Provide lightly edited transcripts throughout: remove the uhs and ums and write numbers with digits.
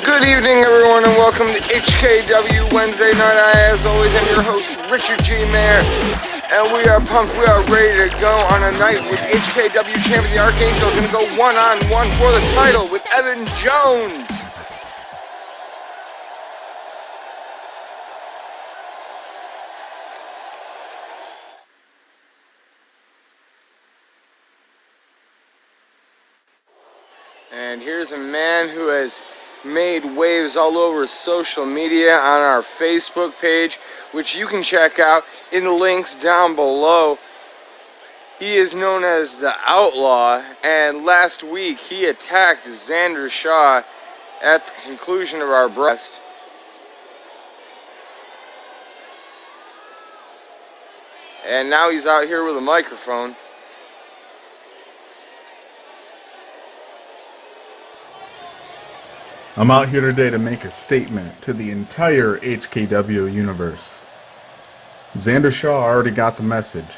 Good evening, everyone, and welcome to HKW Wednesday night. I, as always, am your host, Richard G. Mayer, and we are pumped. We are ready to go on a night with HKW champion, the Archangel, going to go one-on-one for the title with Evan Jones. And here's a man who has made waves all over social media on our Facebook page, which you can check out in the links down below. He is known as the Outlaw, and last week he attacked Xander Shaw at the conclusion of our breast. And now he's out here with a microphone. I'm out here today to make a statement to the entire HKW universe. Xander Shaw already got the message.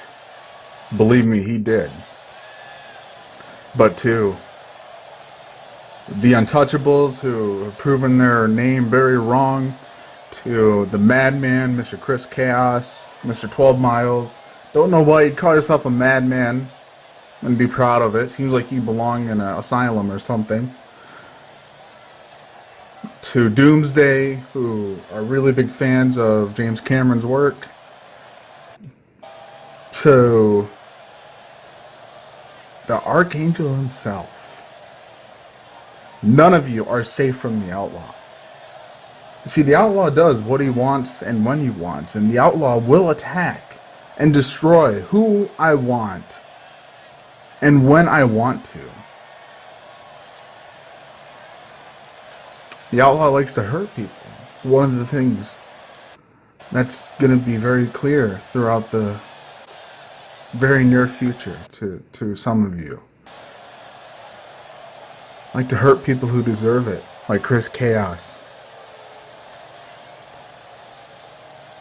Believe me, he did. But to the Untouchables, who have proven their name very wrong, to the madman, Mr. Chris Chaos, Mr. 12 Miles, don't know why you'd call yourself a madman and be proud of it. Seems like you belong in an asylum or something. To Doomsday, who are really big fans of James Cameron's work. To the Archangel himself. None of you are safe from the Outlaw. You see, the Outlaw does what he wants and when he wants, and the Outlaw will attack and destroy who I want and when I want to. The Outlaw likes to hurt people. It's one of the things that's going to be very clear throughout the very near future to some of you. Like to hurt people who deserve it, like Chris Chaos.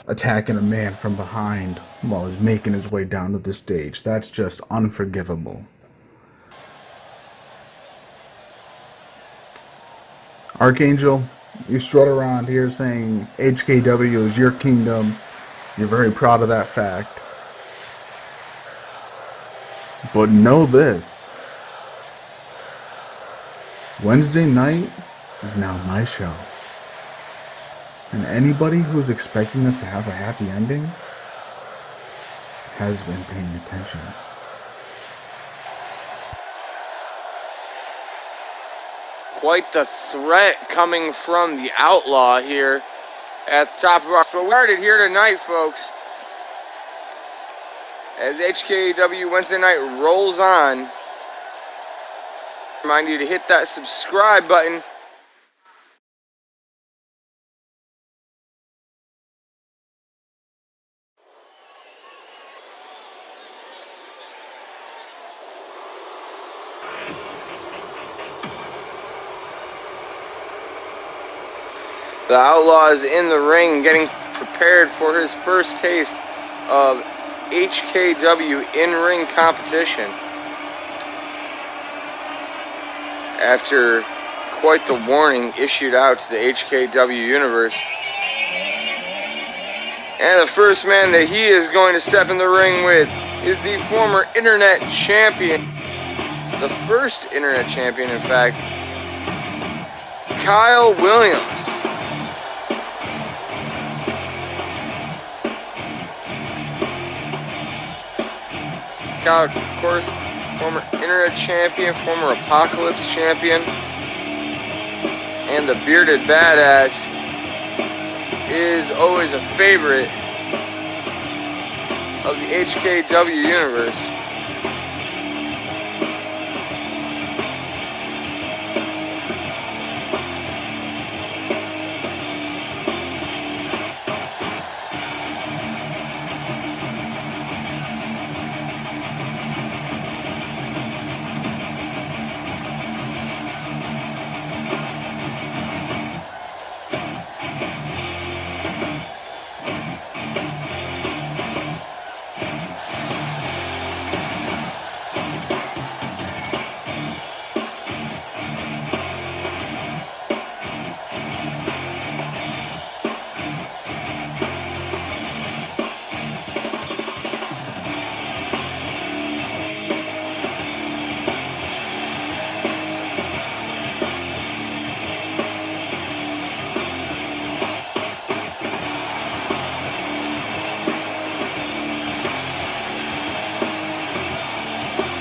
Attacking a man from behind while he's making his way down to the stage. That's just unforgivable. Archangel, you strut around here saying HKW is your kingdom. You're very proud of that fact. But know this. Wednesday night is now my show. And anybody who's expecting us to have a happy ending has been paying attention. Quite the threat coming from the Outlaw here at the top of our... But we started here tonight, folks, as HKW Wednesday night rolls on. Remind you to hit that subscribe button. The Outlaw is in the ring getting prepared for his first taste of HKW in-ring competition. After quite the warning issued out to the HKW universe. And the first man that he is going to step in the ring with is the former internet champion, the first internet champion, in fact, Kyle Williams. Kyle, of course, former internet champion, former Apocalypse champion, and the bearded badass is always a favorite of the HKW universe.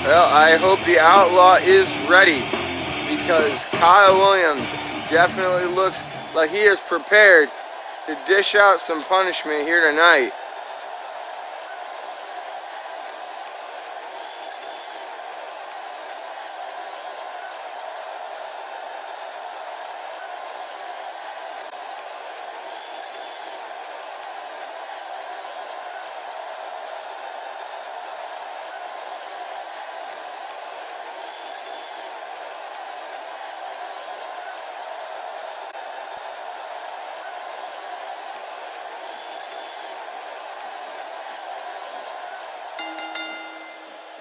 Well, I hope the Outlaw is ready, because Kyle Williams definitely looks like he is prepared to dish out some punishment here tonight.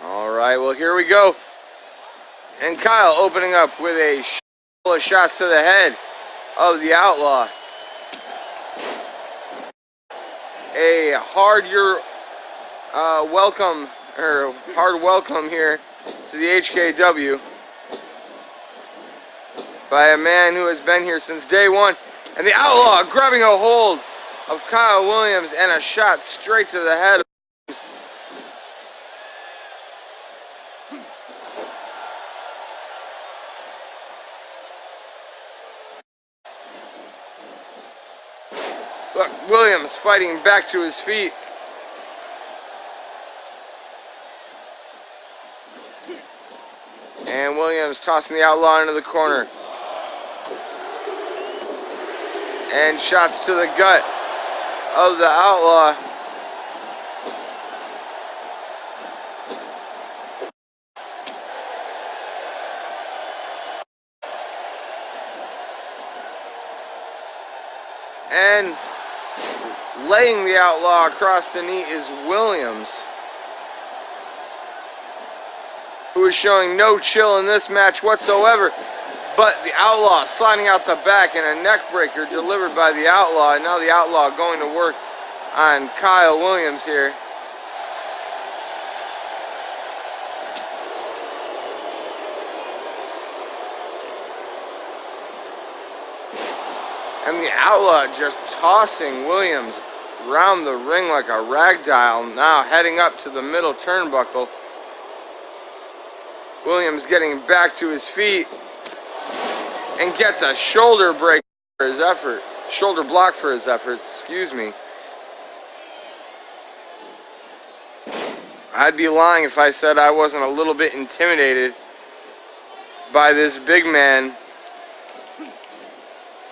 Alright, well, here we go. And Kyle opening up with a couple of shots to the head of the Outlaw. A hard welcome here to the HKW by a man who has been here since day one. And the Outlaw grabbing a hold of Kyle Williams and a shot straight to the head. Look, Williams fighting back to his feet. And Williams tossing the Outlaw into the corner. And shots to the gut of the Outlaw. And laying the Outlaw across the knee is Williams, who is showing no chill in this match whatsoever. But the Outlaw sliding out the back and a neck breaker delivered by the Outlaw. And now the Outlaw going to work on Kyle Williams here. And the Outlaw just tossing Williams around the ring like a rag doll. Now heading up to the middle turnbuckle. Williams getting back to his feet and gets a shoulder break for his effort. Shoulder block for his efforts, excuse me. I'd be lying if I said I wasn't a little bit intimidated by this big man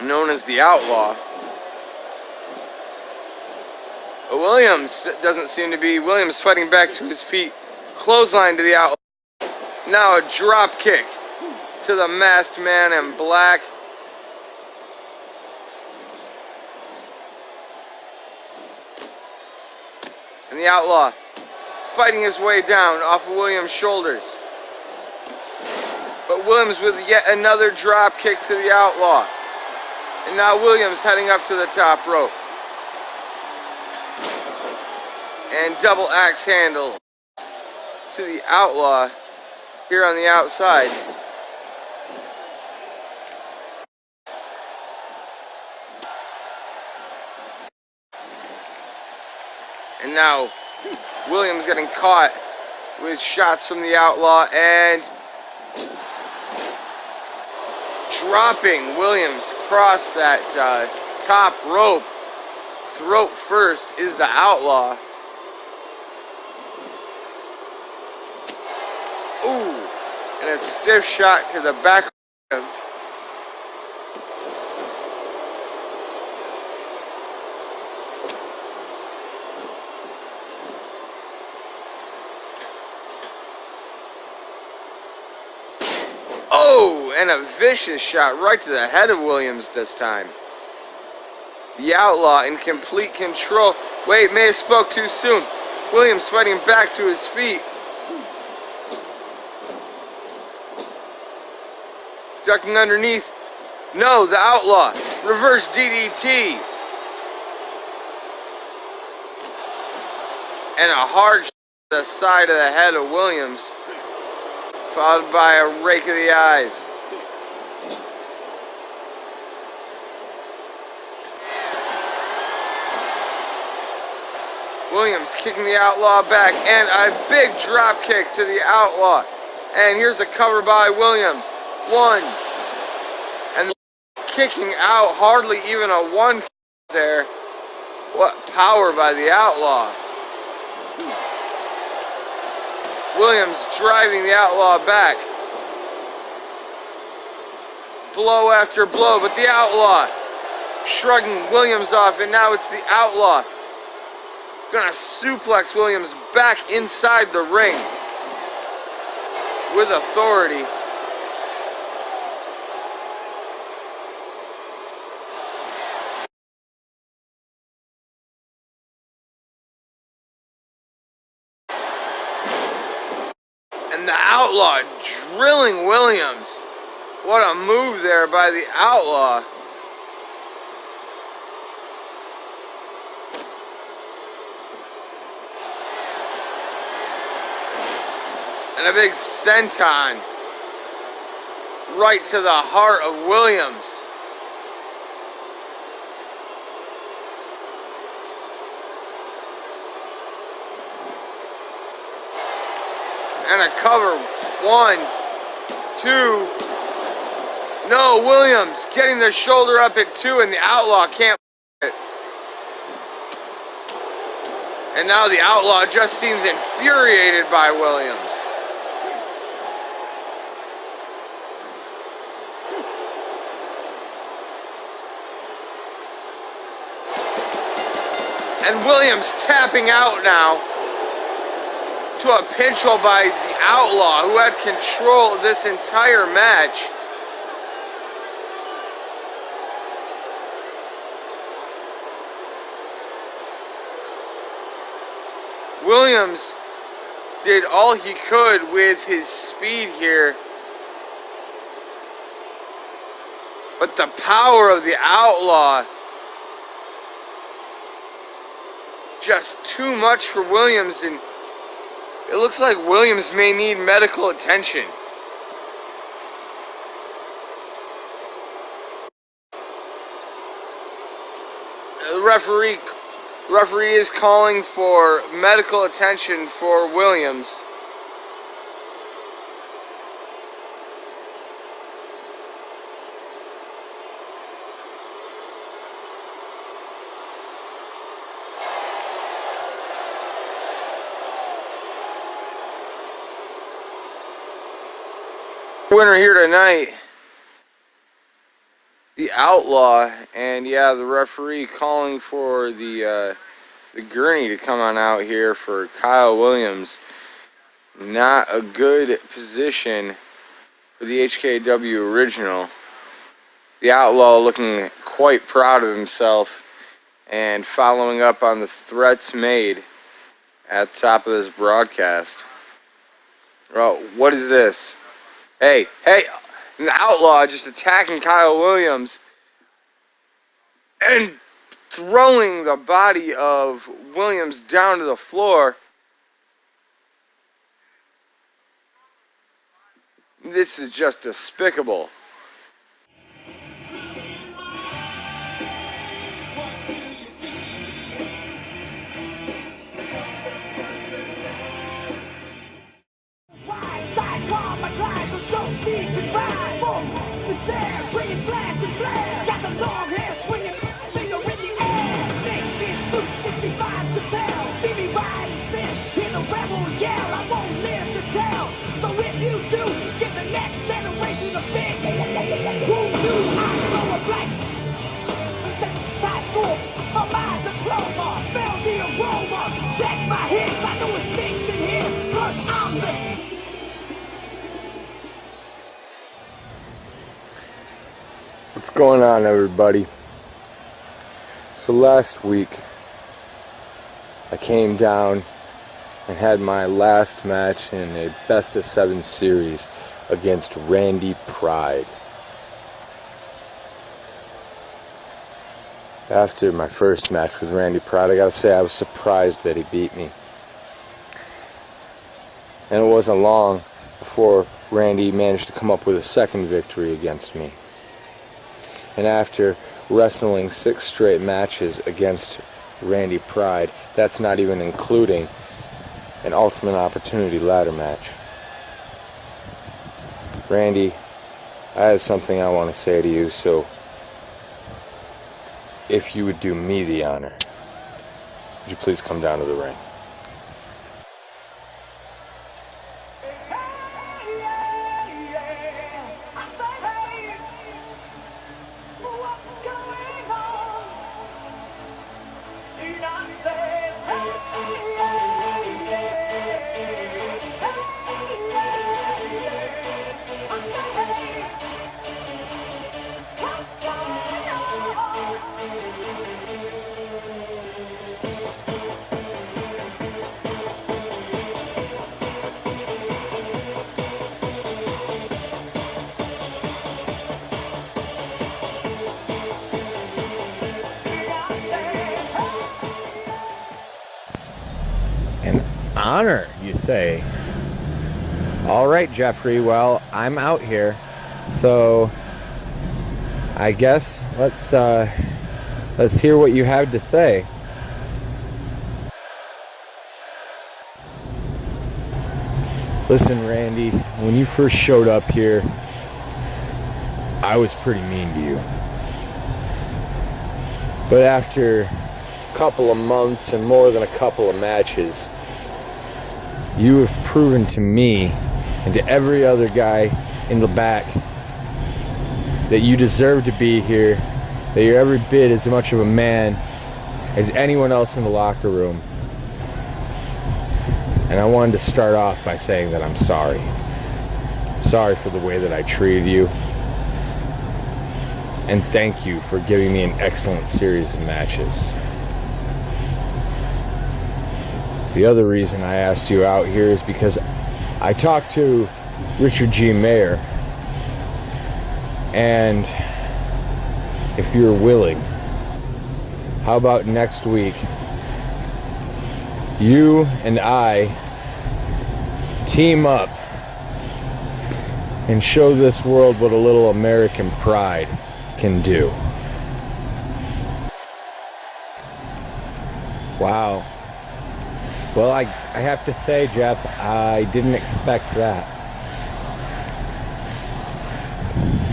known as the Outlaw. But Williams doesn't seem to be. Williams fighting back to his feet. Clothesline to the Outlaw. Now a drop kick to the masked man in black. And the Outlaw fighting his way down off of Williams' shoulders. But Williams with yet another drop kick to the Outlaw. And now Williams heading up to the top rope. And double axe handle to the Outlaw. here on the outside. And now Williams getting caught with shots from the Outlaw and dropping Williams across that top rope. Throat first is the Outlaw. Ooh, and a stiff shot to the back of Williams. Oh, and a vicious shot right to the head of Williams this time. The Outlaw in complete control. Wait, may have spoke too soon. Williams fighting back to his feet. Ducking underneath. No, the Outlaw. Reverse DDT. And a hard shot to the side of the head of Williams. Followed by a rake of the eyes. Williams kicking the Outlaw back and a big drop kick to the Outlaw. And here's a cover by Williams. One. And kicking out, hardly even a one there. What power by the Outlaw. Williams driving the Outlaw back. Blow after blow, but the Outlaw shrugging Williams off, and now it's the Outlaw gonna suplex Williams back inside the ring with authority. And the Outlaw drilling Williams. What a move there by the Outlaw. And a big senton right to the heart of Williams. And a cover. 1, 2. No, Williams getting the shoulder up at 2, and the Outlaw can't. And now the Outlaw just seems infuriated by Williams. And Williams tapping out now to a pinch hold by the Outlaw, who had control of this entire match. Williams did all he could with his speed here. But the power of the Outlaw, just too much for Williams, and it looks like Williams may need medical attention. The referee is calling for medical attention for Williams. Winner here tonight, the Outlaw, and yeah, the referee calling for the gurney to come on out here for Kyle Williams. Not a good position for the HKW original. The Outlaw looking quite proud of himself and following up on the threats made at the top of this broadcast. Well, what is this? Hey, the Outlaw just attacking Kyle Williams and throwing the body of Williams down to the floor. This is just despicable. Check my hips, I know it stinks in here, 'cause I'm the... What's going on, everybody? So last week I came down and had my last match in a best of 7 series against Randy Pride. After my first match with Randy Pride, I gotta say I was surprised that he beat me. And it wasn't long before Randy managed to come up with a second victory against me. And after wrestling 6 straight matches against Randy Pride, that's not even including an Ultimate Opportunity ladder match. Randy, I have something I want to say to you, so if you would do me the honor, would you please come down to the ring? Honor, you say? All right, Jeffrey. Well, I'm out here, so I guess let's hear what you have to say. Listen, Randy, when you first showed up here, I was pretty mean to you. But after a couple of months and more than a couple of matches, you have proven to me and to every other guy in the back that you deserve to be here, that you're every bit as much of a man as anyone else in the locker room. And I wanted to start off by saying that I'm sorry. Sorry for the way that I treated you. And thank you for giving me an excellent series of matches. The other reason I asked you out here is because I talked to Richard G. Mayer, and if you're willing, how about next week you and I team up and show this world what a little American pride can do. Wow. Well, I have to say, Jeff, I didn't expect that.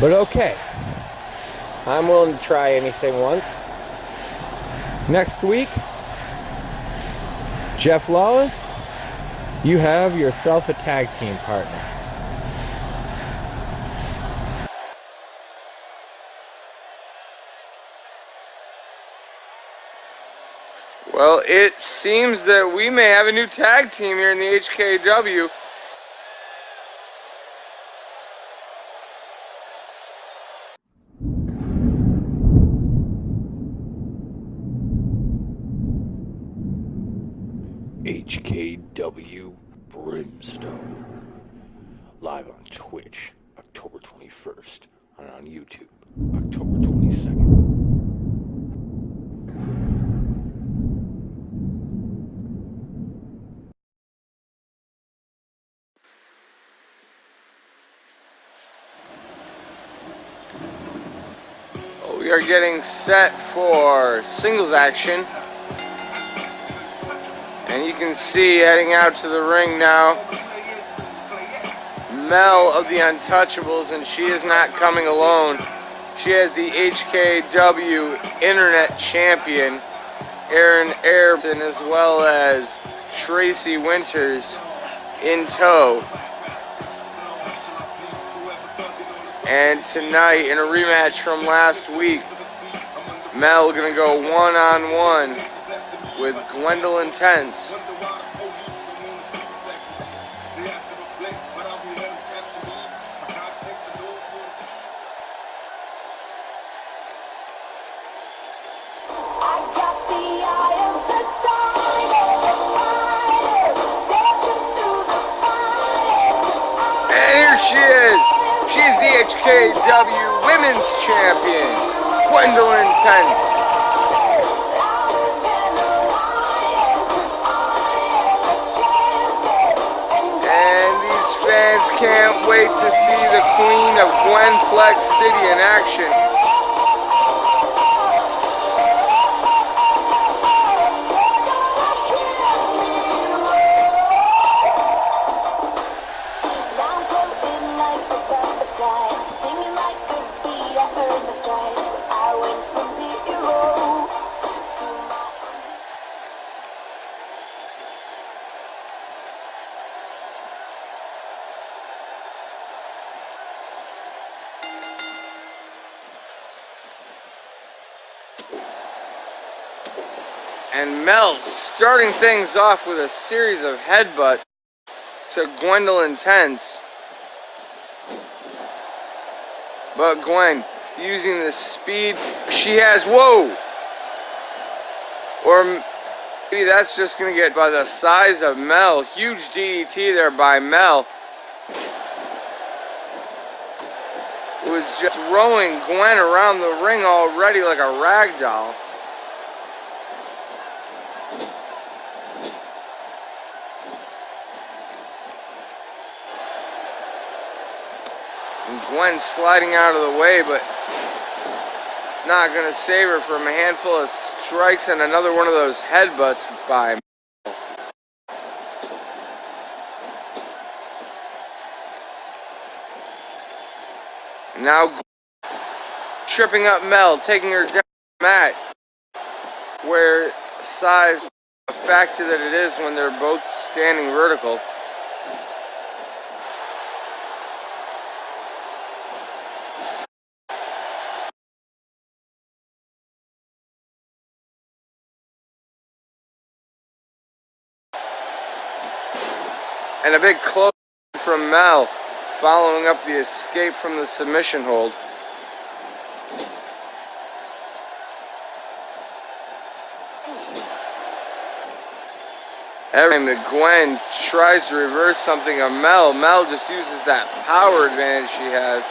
But okay. I'm willing to try anything once. Next week, Jeff Lawless, you have yourself a tag team partner. Well, it seems that we may have a new tag team here in the HKW. HKW Brimstone. Live on Twitch, October 21st, and on YouTube, October 22nd. We are getting set for singles action. And you can see heading out to the ring now, Mel of the Untouchables, and she is not coming alone. She has the HKW Internet Champion, Aaron Ayrton, as well as Tracy Winters in tow. And tonight, in a rematch from last week, Mel gonna go one-on-one with Gwen Tense. And here she is. She's the HKW Women's Champion, Gwen Tense. And these fans can't wait to see the Queen of Gwenplex City in action. And Mel starting things off with a series of headbutts to Gwen Tense. But Gwen using the speed she has. Whoa! Or maybe that's just going to get by the size of Mel. Huge DDT there by Mel. Was just throwing Gwen around the ring already like a rag doll. And Gwen sliding out of the way, but not going to save her from a handful of strikes and another one of those headbutts by Mel. Now tripping up Mel, taking her down the mat, where size a factor that it is when they're both standing vertical. And a big close from Mel, following up the escape from the submission hold. Every time that Gwen tries to reverse something of Mel, Mel just uses that power advantage she has.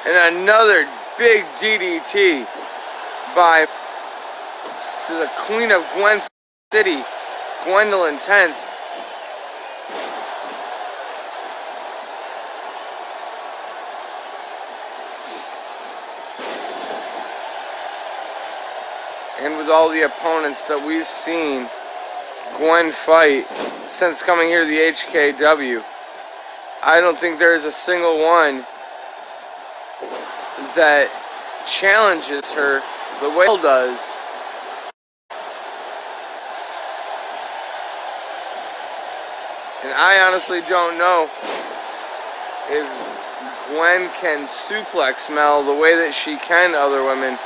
And another big DDT to the Queen of Gwen City, Gwen Tense. And with all the opponents that we've seen Gwen fight since coming here to the HKW, I don't think there's a single one that challenges her the way Mel does. And I honestly don't know if Gwen can suplex Mel the way that she can other women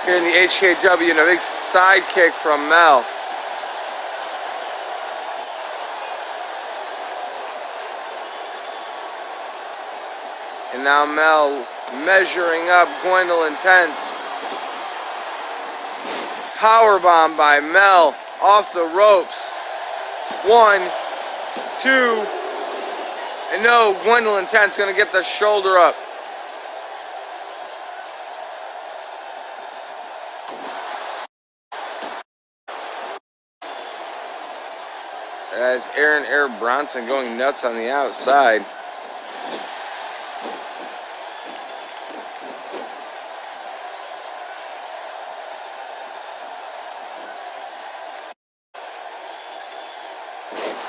here in the HKW, and a big side kick from Mel. And now Mel measuring up Gwen Tense. Powerbomb by Mel off the ropes. 1, 2, and no, Gwen Tense gonna get the shoulder up. as Aaron Air Bronson going nuts on the outside.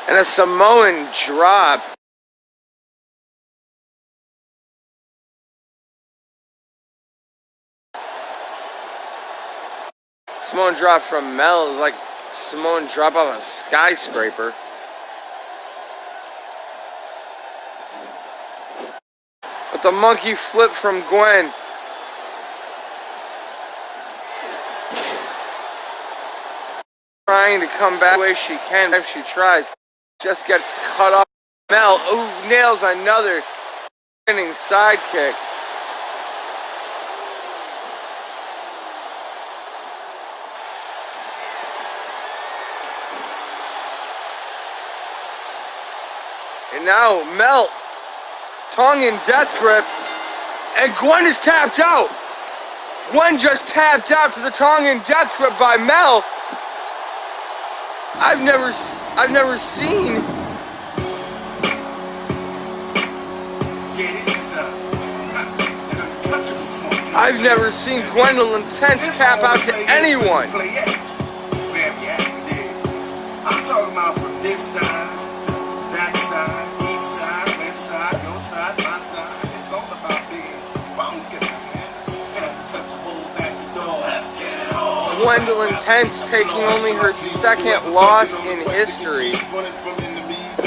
And a Samoan drop. Samoan drop from Mel is like Samoan drop off a skyscraper. But the monkey flip from Gwen. Trying to come back the way she can if she tries. Just gets cut off. Mel, ooh, nails another spinning sidekick. And now Mel, tongue in death grip, and Gwen is tapped out. Gwen just tapped out to the tongue in death grip by Mel. I've never seen. I've never seen Gwen Tense tap out to anyone. I'm talking about from this side, that side, east side, west side, your side, my side. It's all about being funky, man. Untouchables at your door. Let's get it on. Gwen Tense taking only her second loss in history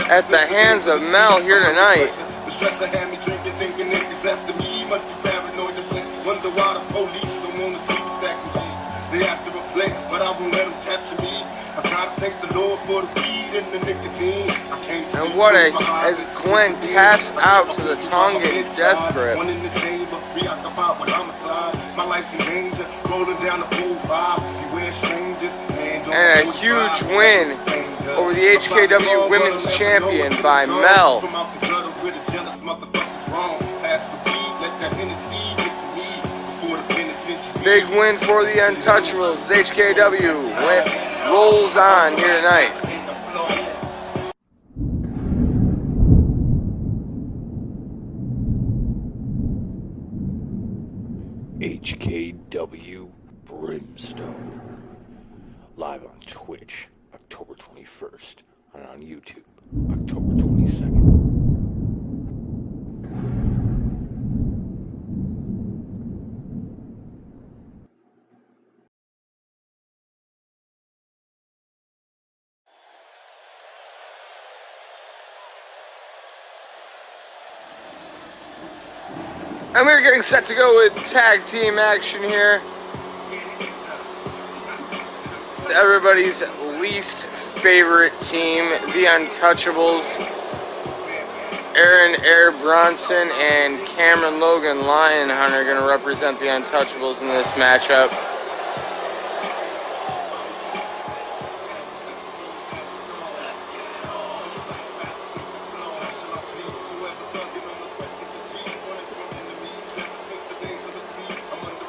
at the hands of Mel here tonight. The stress I had me drinking, thinking niggas after me. Must be paranoid and flint. Wonder why the police don't want to see me stacking jeans. They after a play, but I won't let them capture me. I gotta thank the Lord for the weed and the nicotine. I can't see. And what as Gwen taps out to the tongue in death grip. One in the chamber, preoccupied with homicide. My life's in danger, rolling down the 4-5. Beware strangers, and a huge win over the HKW Women's Champion by Mel. Big win for the Untouchables. HKW rolls on here tonight. HKW Brimstone. Live on Twitch, October 21st, and on YouTube, October 22nd. And we're getting set to go with tag team action here. Everybody's least favorite team, the Untouchables. Aaron Air Bronson and Cameron Logan Lionhunter are going to represent the Untouchables in this matchup.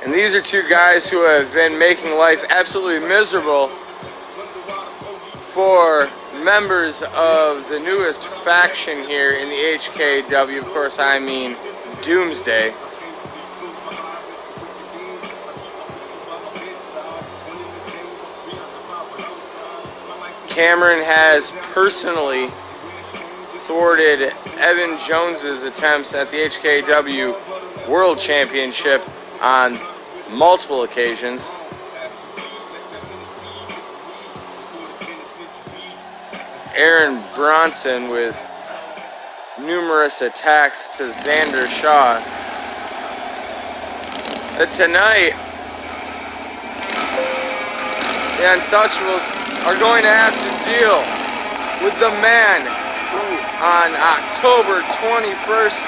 And these are two guys who have been making life absolutely miserable for members of the newest faction here in the HKW. Of course, I mean Doomsday. Cameron has personally thwarted Evan Jones's attempts at the HKW World Championship on multiple occasions. Aaron Bronson with numerous attacks to Xander Shaw. But tonight, the Untouchables are going to have to deal with the man who on October 21st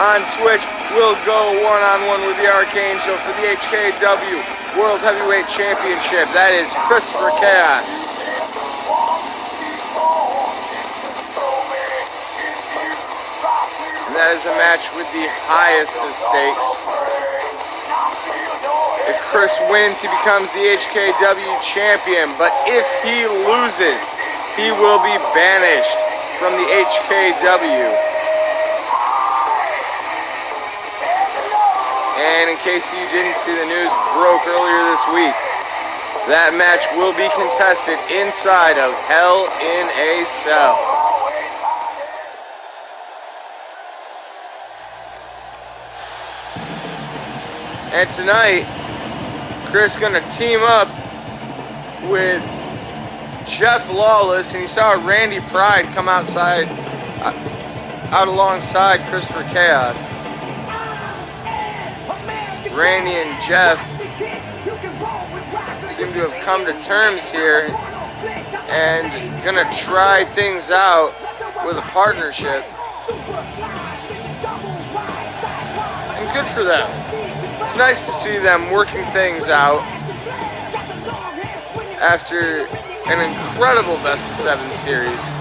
on Twitch will go one-on-one with the Archangel for the HKW World Heavyweight Championship. That is Christopher Chaos. And that is a match with the highest of stakes. If Chris wins, he becomes the HKW champion. But if he loses, he will be banished from the HKW. And in case you didn't see, the news broke earlier this week. That match will be contested inside of Hell in a Cell. And tonight, Chris gonna team up with Jeff Lawless, and you saw Randy Pride come out alongside Christopher Chaos. Randy and Jeff seem to have come to terms here and gonna try things out with a partnership. And good for them. It's nice to see them working things out after an incredible best-of-7 series.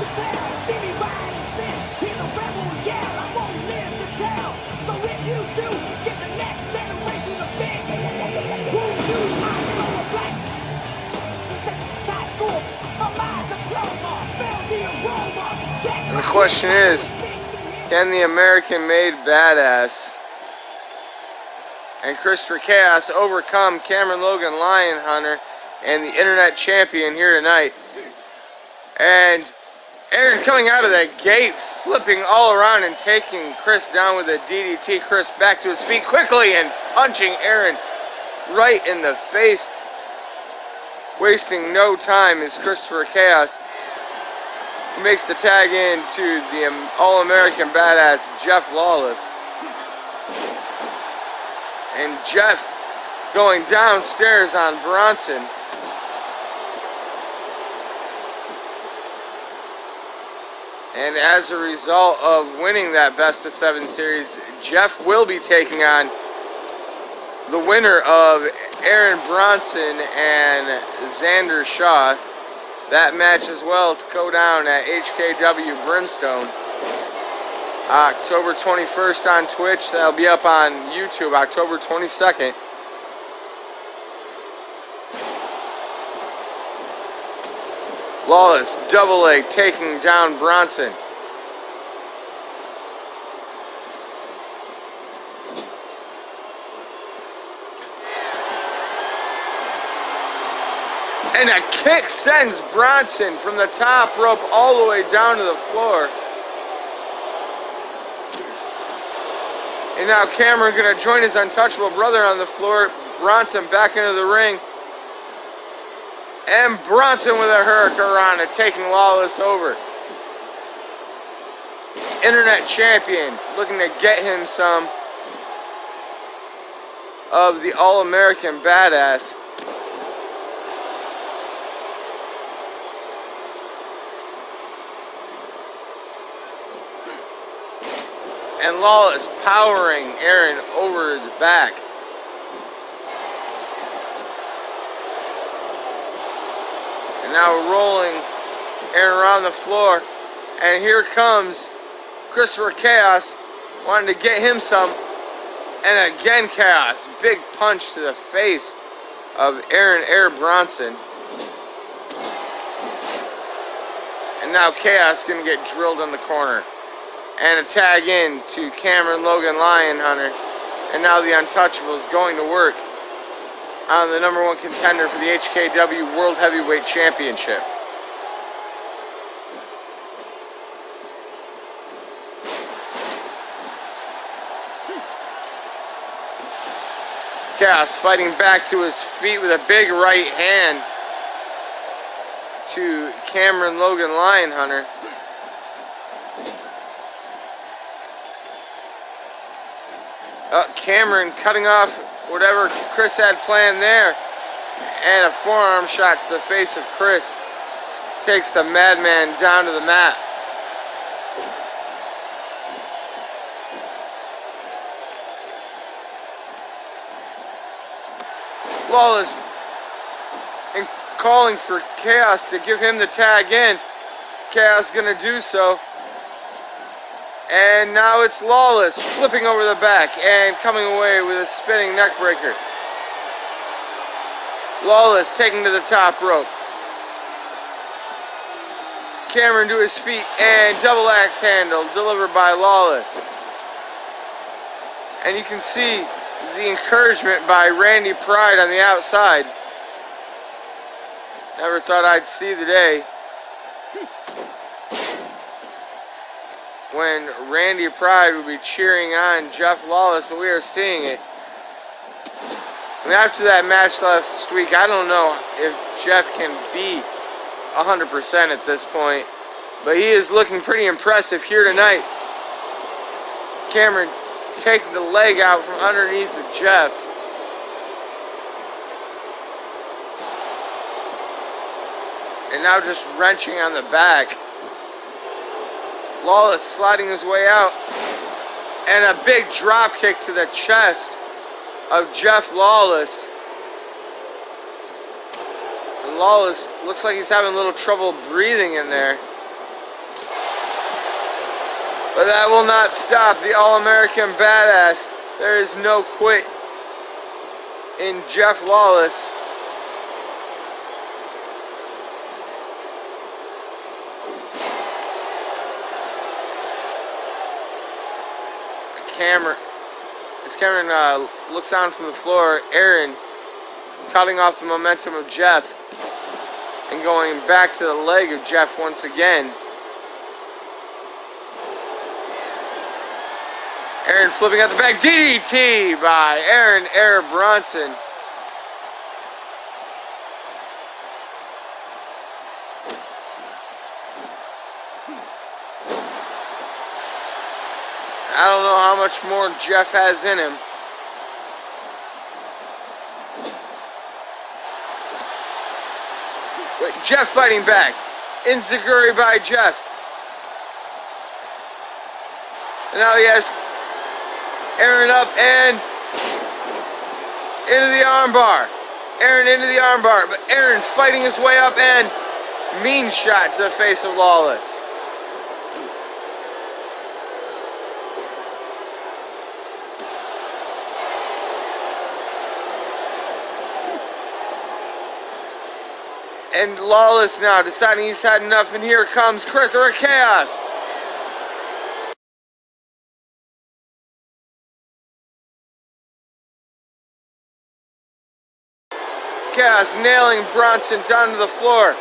And the question is, can the American-made badass and Christopher Chaos overcome Cameron Logan Lionhunter and the internet champion here tonight? And Aaron coming out of that gate, flipping all around and taking Chris down with a DDT. Chris back to his feet quickly and punching Aaron right in the face. Wasting no time is Christopher Chaos. He makes the tag in to the All-American badass Jeff Lawless. And Jeff going downstairs on Bronson. And as a result of winning that best-of-7 series, Jeff will be taking on the winner of Aaron Bronson and Xander Shaw. That match as well to go down at HKW Brimstone. October 21st on Twitch. That'll be up on YouTube October 22nd. Lawless double leg taking down Bronson. And a kick sends Bronson from the top rope all the way down to the floor. And now Cameron gonna join his untouchable brother on the floor. Bronson back into the ring. And Bronson with a hurricanrana taking Lawless over. Internet champion looking to get him some of the All-American badass. And Lawless powering Aaron over his back. And now rolling Aaron around the floor. And here comes Christopher Chaos wanting to get him some. And again Chaos. Big punch to the face of Aaron Air Bronson. And now Chaos going to get drilled in the corner. And a tag in to Cameron Logan Lionhunter. And now the Untouchables going to work on the #1 contender for the HKW World Heavyweight Championship. Chaos fighting back to his feet with a big right hand to Cameron Logan Lionhunter. Cameron cutting off whatever Chris had planned there. And a forearm shot to the face of Chris. Takes the Madman down to the mat. Lawless and calling for Chaos to give him the tag in. Chaos gonna do so. And now it's Lawless flipping over the back and coming away with a spinning neck breaker. Lawless taking to the top rope. Cameron to his feet and double axe handle delivered by Lawless. And you can see the encouragement by Randy Pride on the outside. Never thought I'd see the day when Randy Pride would be cheering on Jeff Lawless, but we are seeing it. And after that match last week, I don't know if Jeff can be 100% at this point, but he is looking pretty impressive here tonight. Cameron taking the leg out from underneath of Jeff. And now just wrenching on the back. Lawless sliding his way out. And a big drop kick to the chest of Jeff Lawless. And Lawless looks like he's having a little trouble breathing in there. But that will not stop the All-American Badass. There is no quit in Jeff Lawless. As Cameron looks down from the floor, Aaron cutting off the momentum of Jeff and going back to the leg of Jeff once again. Aaron flipping out the back, DDT by Aaron Air Bronson. I don't know how much more Jeff has in him. Wait, Jeff fighting back. Enziguri by Jeff. And now he has Aaron up and into the armbar. Aaron into the armbar, but Aaron fighting his way up and mean shot to the face of Lawless. And Lawless now deciding he's had enough, and here comes Christopher Chaos. Chaos nailing Bronson down to the floor.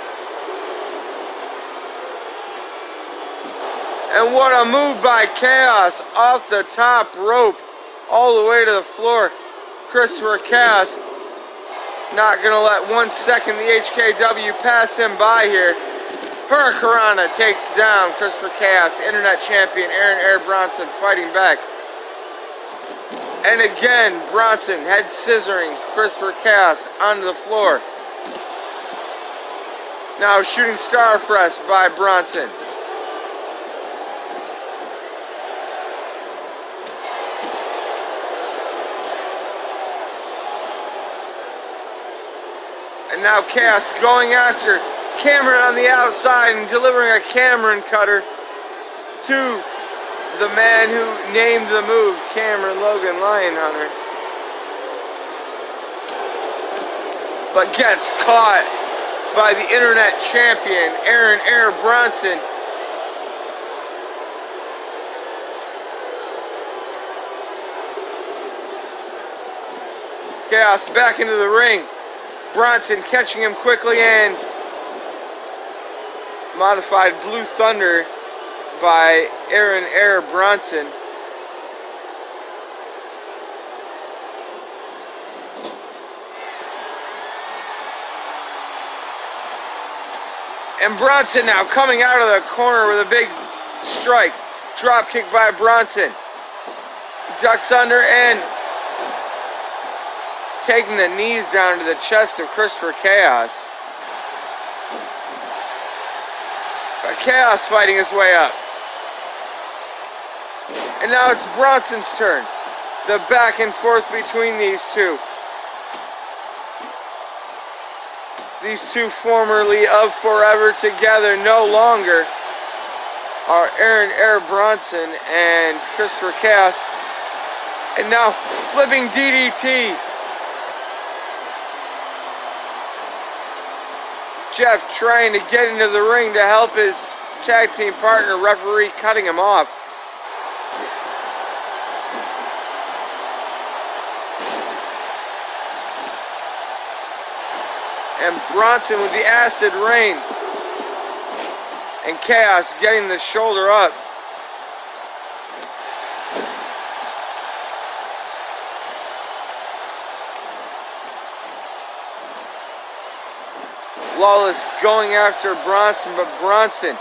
And what a move by Chaos off the top rope all the way to the floor. Christopher Chaos not going to let 1 second the HKW pass him by here. Hurricanrana takes down Christopher Chaos, the internet champion Aaron Air Bronson fighting back. And again, Bronson head scissoring Christopher Chaos onto the floor. Now shooting star press by Bronson. And now Chaos going after Cameron on the outside and delivering a Cameron cutter to the man who named the move, Cameron Logan Lionhunter. But gets caught by the internet champion, Aaron Air Bronson. Chaos back into the ring. Bronson catching him quickly and modified Blue Thunder by Aaron Air Bronson. And Bronson now coming out of the corner with a big strike. Drop kick by Bronson. Ducks under and taking the knees down to the chest of Christopher Chaos. But Chaos fighting his way up. And now it's Bronson's turn. The back and forth between these two. These two formerly of Forever Together no longer are Aaron Air Bronson and Christopher Chaos. And now flipping DDT. Jeff trying to get into the ring to help his tag team partner, referee cutting him off. And Bronson with the acid rain. And Chaos getting the shoulder up. Lawless going after Bronson, but Bronson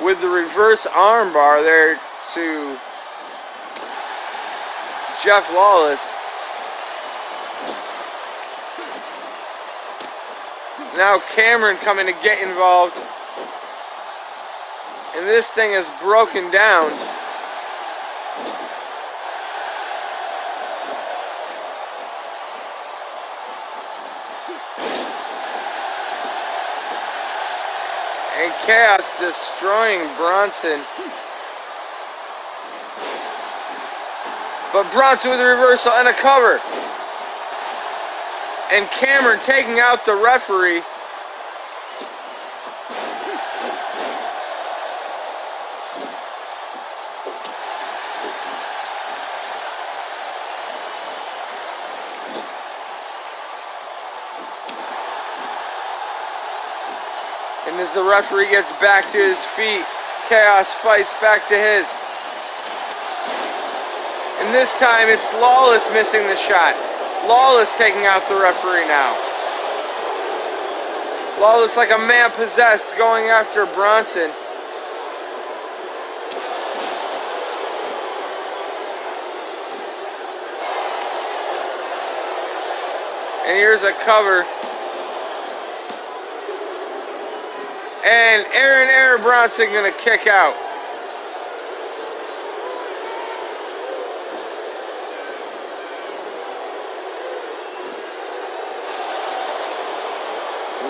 with the reverse armbar there to Jeff Lawless. Now Cameron coming to get involved. And this thing is broken down. And Chaos destroying Bronson. But Bronson with a reversal and a cover. And Cameron taking out the referee. And as the referee gets back to his feet, Chaos fights back to his. And this time it's Lawless missing the shot. Lawless taking out the referee now. Lawless like a man possessed going after Bronson. And here's a cover. And Aaron Bronson gonna kick out.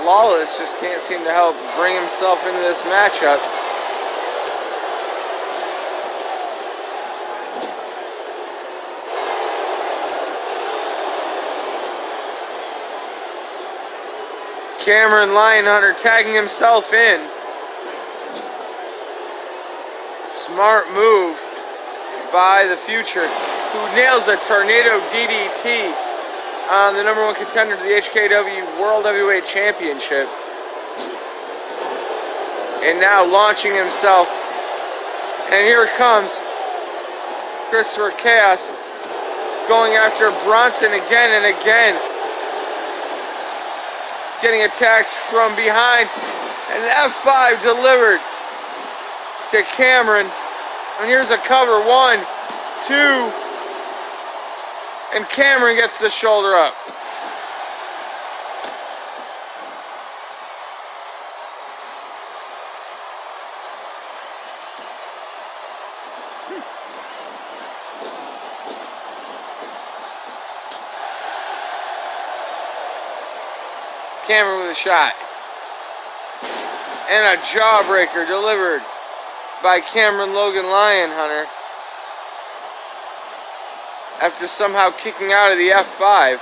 Lawless just can't seem to help bring himself into this matchup. Cameron Lionhunter tagging himself in. Smart move by the Future, who nails a tornado DDT on the #1 contender to the HKW World Heavyweight Championship. And now launching himself. And here comes Christopher Chaos going after Bronson again and again. Getting attacked from behind. And F5 delivered to Cameron. And here's a cover. 1, 2. And Cameron gets the shoulder up. Cameron with a shot. And a jawbreaker delivered by Cameron Logan Lionhunter. After somehow kicking out of the F5.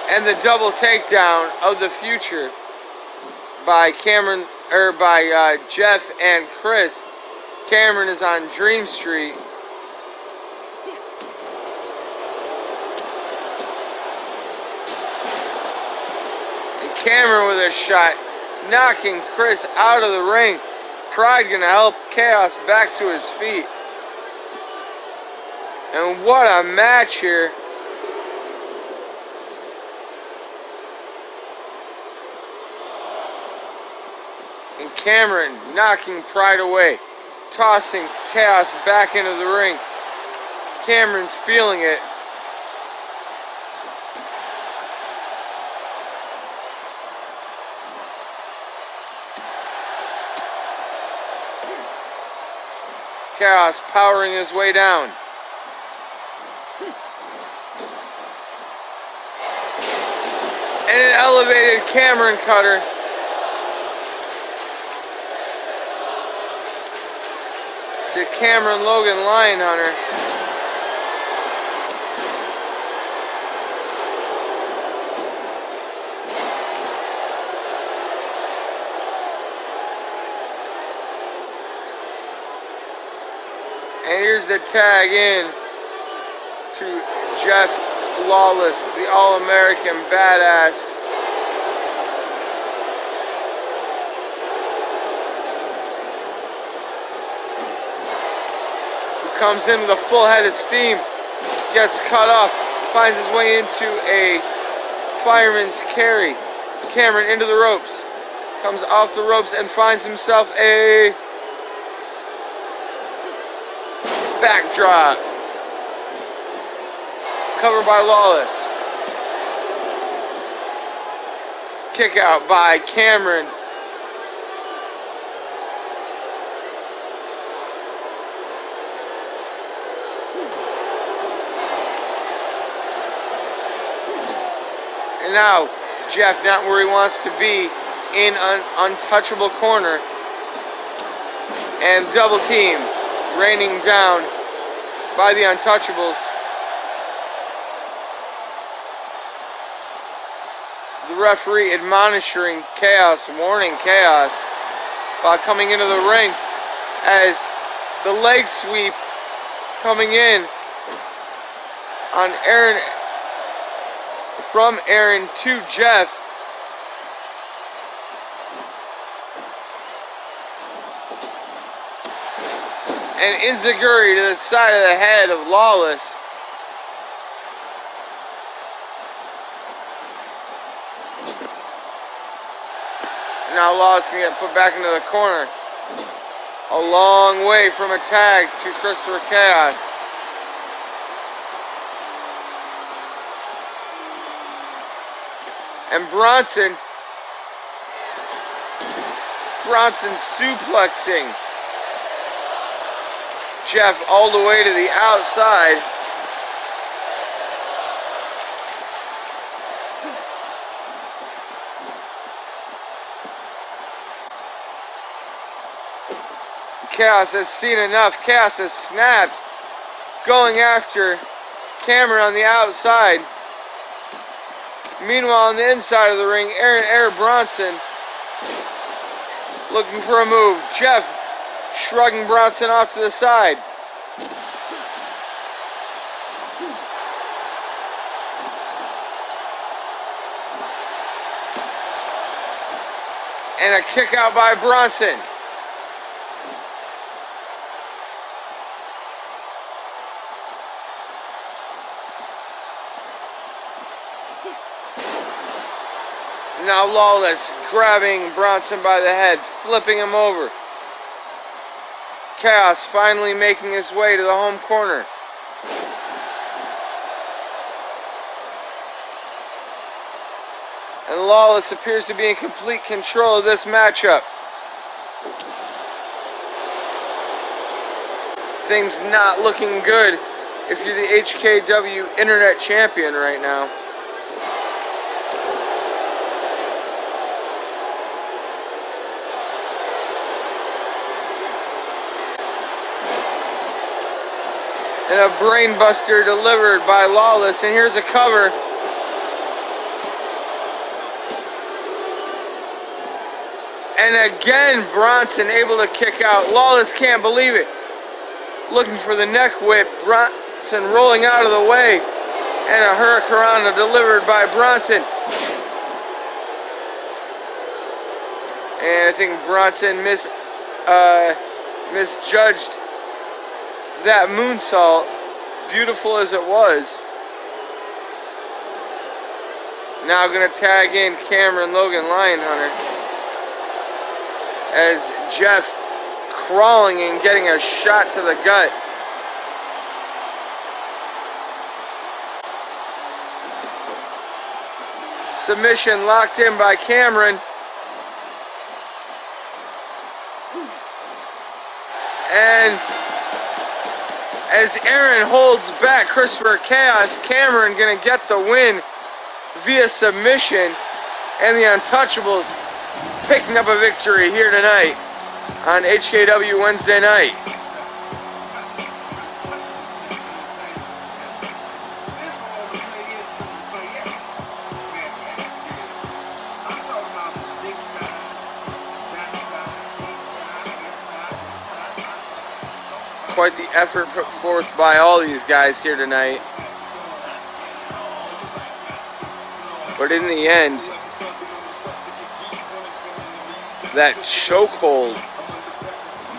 And the double takedown of the Future by Jeff and Chris. Cameron is on Dream Street. Cameron with a shot, knocking Chris out of the ring. Pride gonna help Chaos back to his feet. And what a match here. And Cameron knocking Pride away, tossing Chaos back into the ring. Cameron's feeling it. Chaos powering his way down. And an elevated Cameron cutter. To Cameron Logan Lionhunter. And here's the tag in to Jeff Lawless, the All-American Badass. Who comes in with a full head of steam, gets cut off, finds his way into a fireman's carry. Cameron into the ropes, comes off the ropes and finds himself a backdrop. Covered by Lawless. Kick out by Cameron. And now Jeff, not where he wants to be, in an untouchable corner. And double team raining down by the Untouchables. The referee admonishing Chaos, warning Chaos about coming into the ring as the leg sweep coming in on Aaron, from Aaron to Jeff. And enziguri to the side of the head of Lawless. Now Lawless can get put back into the corner. A long way from a tag to Christopher Chaos. And Bronson suplexing Jeff all the way to the outside. Chaos has seen enough. Chaos has snapped. Going after Cameron on the outside. Meanwhile, on the inside of the ring, Aaron Bronson looking for a move. Jeff shrugging Bronson off to the side. And a kick out by Bronson. Now Lawless grabbing Bronson by the head, flipping him over. Chaos finally making his way to the home corner. And Lawless appears to be in complete control of this matchup. Things not looking good if you're the HKW Internet Champion right now. And a brainbuster delivered by Lawless. And here's a cover. And again, Bronson able to kick out. Lawless can't believe it. Looking for the neck whip. Bronson rolling out of the way. And a hurricanrana delivered by Bronson. And I think Bronson misjudged that moonsault, beautiful as it was. Now going to tag in Cameron Logan Lionhunter as Jeff crawling and getting a shot to the gut. Submission locked in by Cameron. And as Aaron holds back Christopher Chaos, Cameron gonna get the win via submission. and the Untouchables picking up a victory here tonight on HKW Wednesday night. Quite the effort put forth by all these guys here tonight. But in the end, that chokehold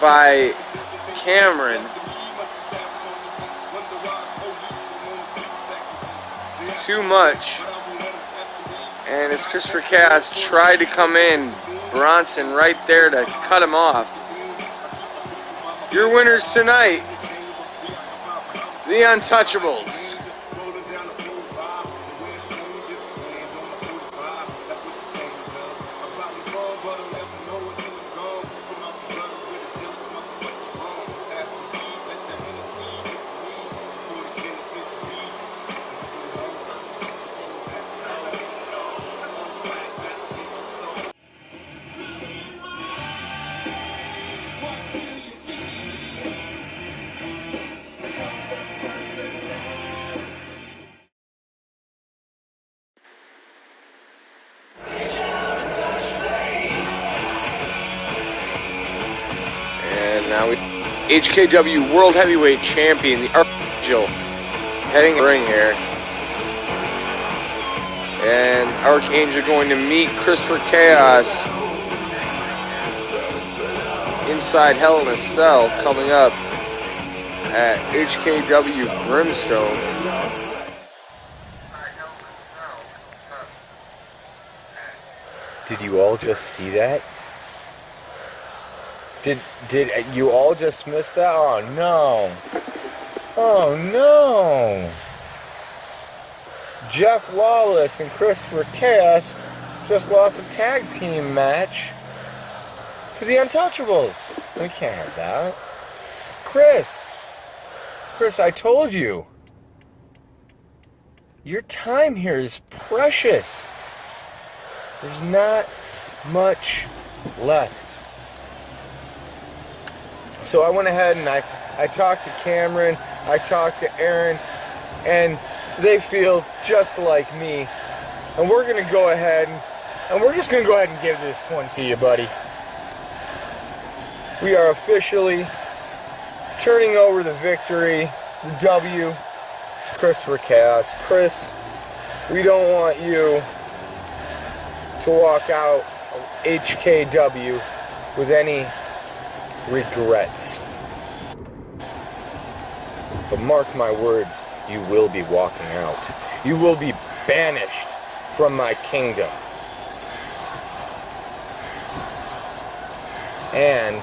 by Cameron, too much. And as Christopher Chaos tried to come in, Bronson right there to cut him off. Your winners tonight, the Untouchables. Now HKW World Heavyweight Champion, the Archangel, heading in the ring here. And Archangel going to meet Christopher Chaos inside Hell in a Cell coming up at HKW Brimstone. Did you all just see that? Did you all just miss that? Oh no. Oh no. Jeff Lawless and Christopher Chaos just lost a tag team match to the Untouchables. We can't have that. Chris, I told you. Your time here is precious. There's not much left. So I went ahead and I talked to Cameron, I talked to Aaron, and they feel just like me. And we're going to go ahead and we're just going to go ahead and give this one to you, buddy. We are officially turning over the victory, the W, to Christopher Chaos. Chris, we don't want you to walk out of HKW with any regrets. But mark my words, you will be walking out. You will be banished from my kingdom. And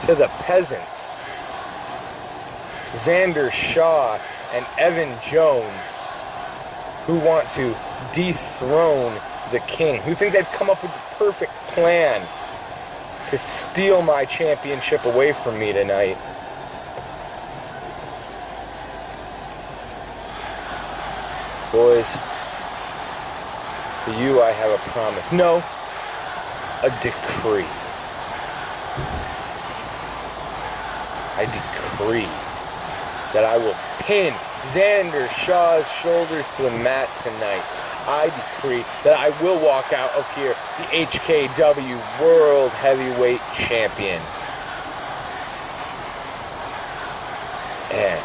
to the peasants, Xander Shaw and Evan Jones, who want to dethrone the king, who think they've come up with the perfect plan to steal my championship away from me tonight. Boys, for you I have a promise. No, a decree. I decree that I will pin Xander Shaw's shoulders to the mat tonight. I decree that I will walk out of here the HKW World Heavyweight Champion. And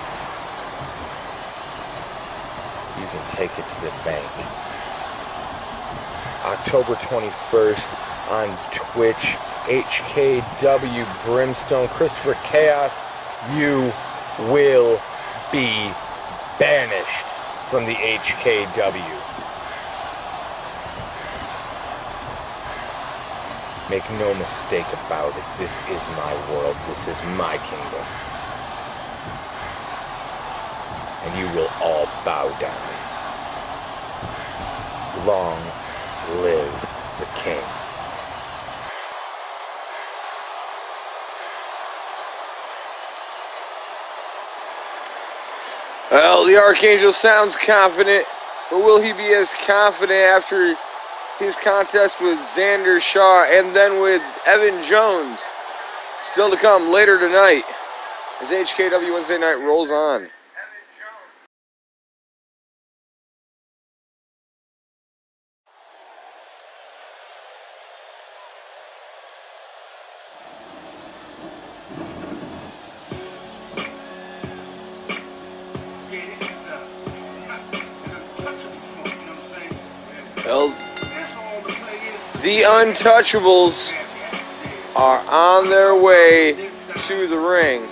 you can take it to the bank. October 21st on Twitch, HKW Brimstone. Christopher Chaos, you will be banished from the HKW. Make no mistake about it, this is my world, this is my kingdom. And you will all bow down. Long live the king. Well, the Archangel sounds confident, but will he be as confident after his contest with Xander Shaw and then with Evan Jones. Still to come later tonight as HKW Wednesday night rolls on. Well, the Untouchables are on their way to the ring.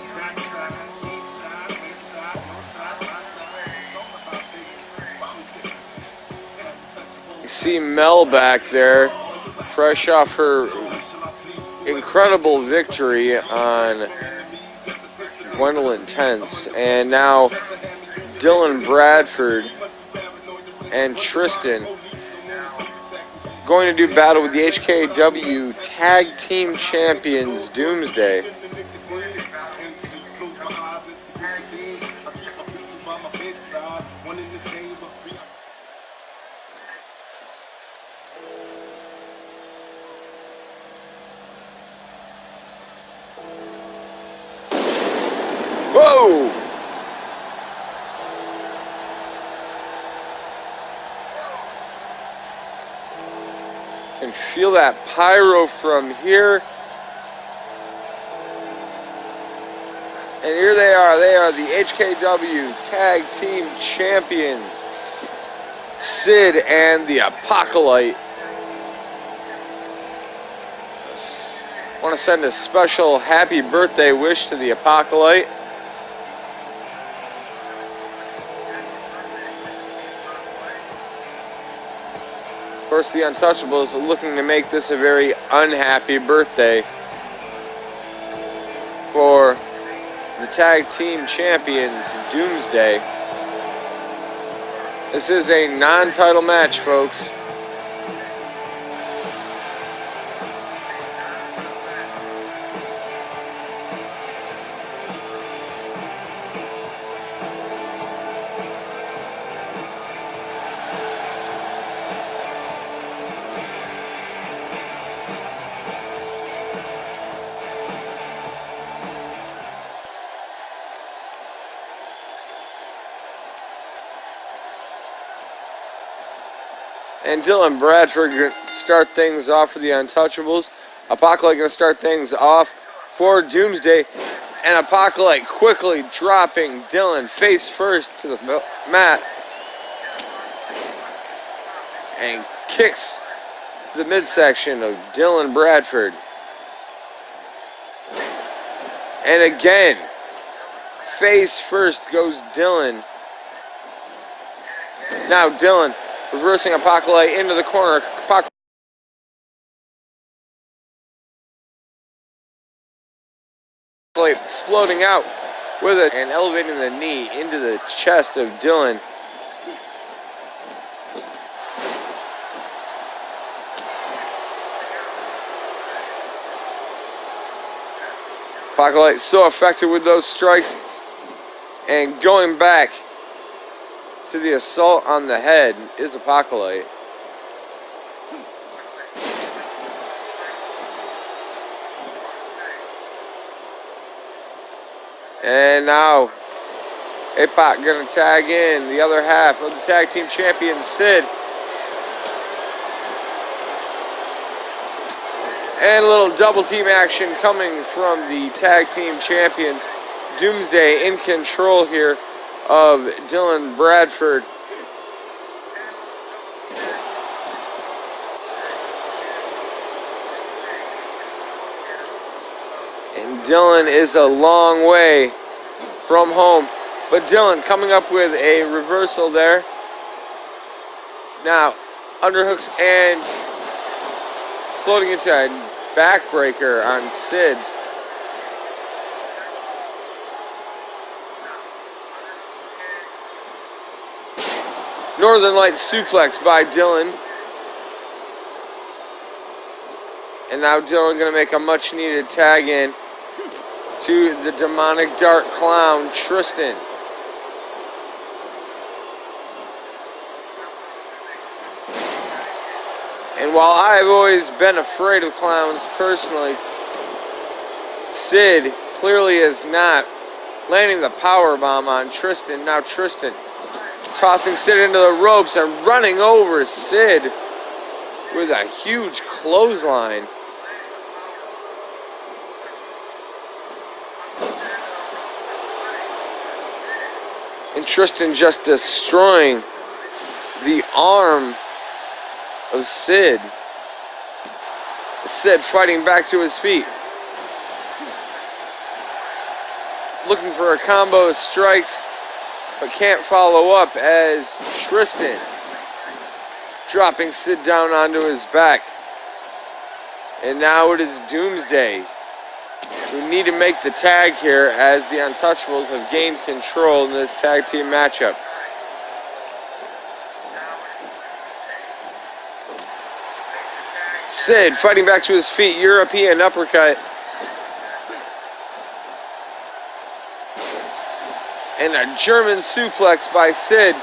You see Mel back there, fresh off her incredible victory on Gwen Tense, and now Dylan Bradford and Tristan going to do battle with the HKW Tag Team Champions Doomsday. Whoa! And feel that pyro from here. And here they are the HKW Tag Team Champions, Sid and the Apocalypse. I want to send a special happy birthday wish to the Apocalypse. Of course, the Untouchables are looking to make this a very unhappy birthday for the Tag Team Champions, Doomsday. This is a non-title match, folks. And Dylan Bradford going to start things off for the Untouchables. Apocalypse going to start things off for Doomsday. And Apocalypse quickly dropping Dylan face first to the mat. And kicks to the midsection of Dylan Bradford. And again, face first goes Dylan. Now Dylan reversing Apocalypse into the corner. Apocalypse exploding out with it and elevating the knee into the chest of Dylan. Apocalypse so effective with those strikes, and going back to the assault on the head is Apocalypse. And now Apoc gonna tag in the other half of the tag team champions, Sid. And a little double team action coming from the tag team champions. Doomsday in control here of Dylan Bradford. And Dylan is a long way from home. But Dylan coming up with a reversal there. Now, underhooks and floating into a backbreaker on Sid. Northern Lights suplex by Dylan. And now Dylan going to make a much needed tag in to the demonic dark clown, Tristan. And while I've always been afraid of clowns personally, Sid clearly is not. Landing the power bomb on Tristan. Now Tristan tossing Sid into the ropes and running over Sid with a huge clothesline. And Tristan just destroying the arm of Sid. Sid fighting back to his feet. Looking for a combo of strikes, but can't follow up as Tristan dropping Sid down onto his back. And now it is Doomsday who need to make the tag here as the Untouchables have gained control in this tag team matchup. Sid fighting back to his feet, European uppercut. And a German suplex by Sid.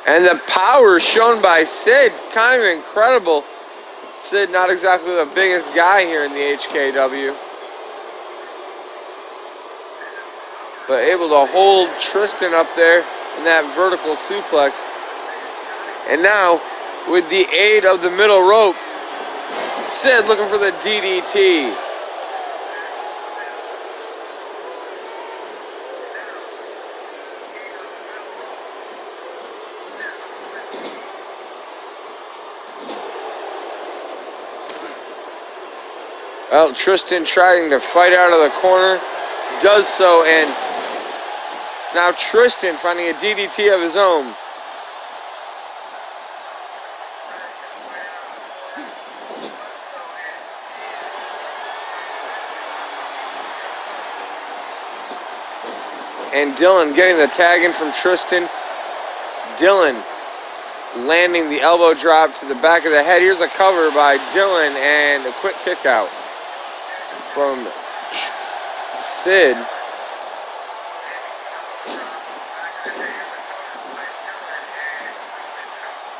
And the power shown by Sid, kind of incredible. Sid, not exactly the biggest guy here in the HKW, but able to hold Tristan up there in that vertical suplex. And now, with the aid of the middle rope, Sid looking for the DDT. Well, Tristan trying to fight out of the corner, does so, and now Tristan finding a DDT of his own. And Dylan getting the tag in from Tristan. Dylan landing the elbow drop to the back of the head. Here's a cover by Dylan and a quick kick out from Sid.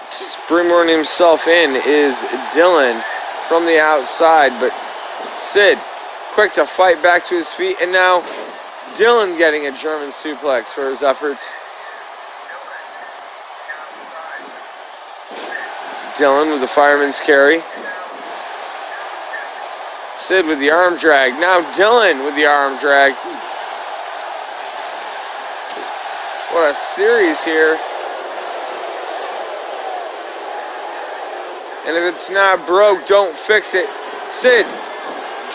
Springboarding himself in is Dylan from the outside, but Sid quick to fight back to his feet, and now Dylan getting a German suplex for his efforts. Dylan with the fireman's carry. Sid with the arm drag. Now Dylan with the arm drag. What a series here. And if it's not broke, don't fix it. Sid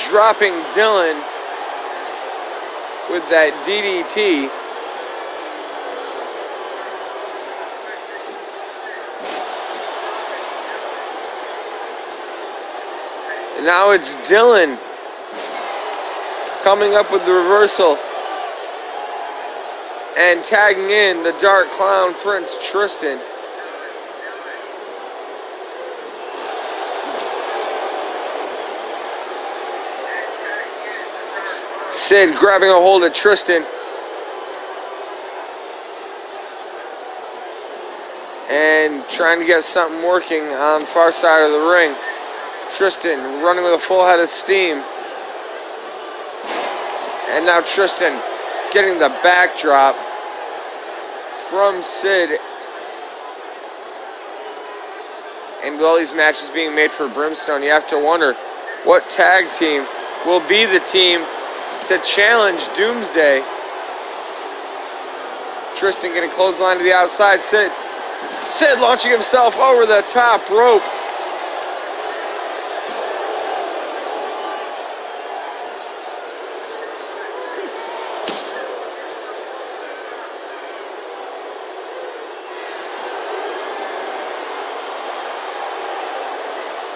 dropping Dylan with that DDT. And now it's Dylan coming up with the reversal and tagging in the Dark Clown Prince Tristan. Sid grabbing a hold of Tristan. And trying to get something working on the far side of the ring. Tristan running with a full head of steam. And now Tristan getting the backdrop from Sid. And with all these matches being made for Brimstone, you have to wonder what tag team will be the team to challenge Doomsday. Tristan getting clothesline to the outside. Sid launching himself over the top rope.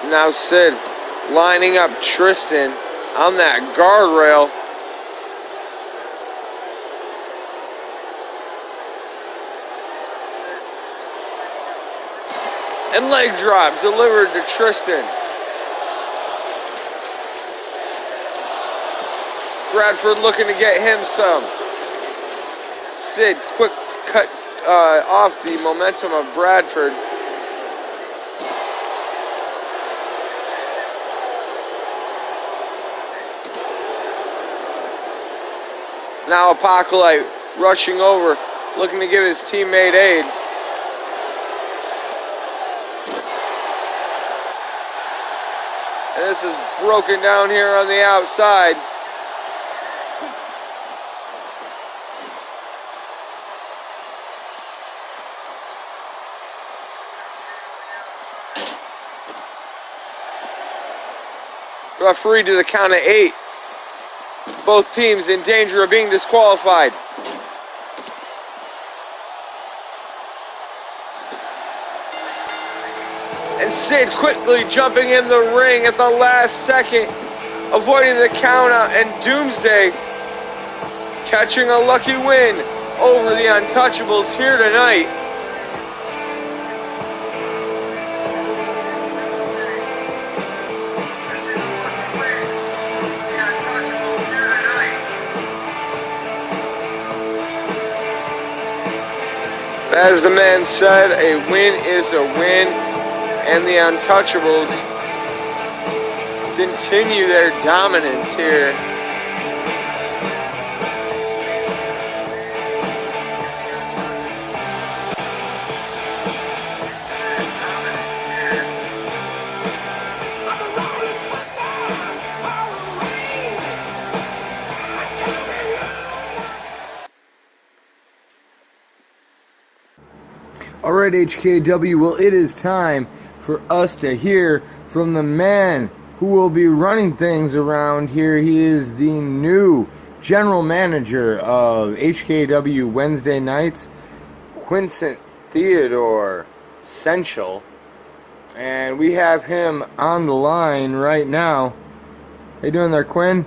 Now Sid lining up Tristan on that guardrail. And leg drop delivered to Tristan. Bradford looking to get him some. Sid, quick cut off the momentum of Bradford. Now Apocalypse rushing over, looking to give his teammate aid. And this is broken down here on the outside. Referee to the count of 8. Both teams in danger of being disqualified. And Sid quickly jumping in the ring at the last second, avoiding the count out, and Doomsday catching a lucky win over the Untouchables here tonight. As the man said, a win is a win, and the Untouchables continue their dominance here. Alright, HKW, well, it is time for us to hear from the man who will be running things around here. He is the new general manager of HKW Wednesday nights, Quincy Theodore Sensual. And we have him on the line right now. How you doing there, Quinn?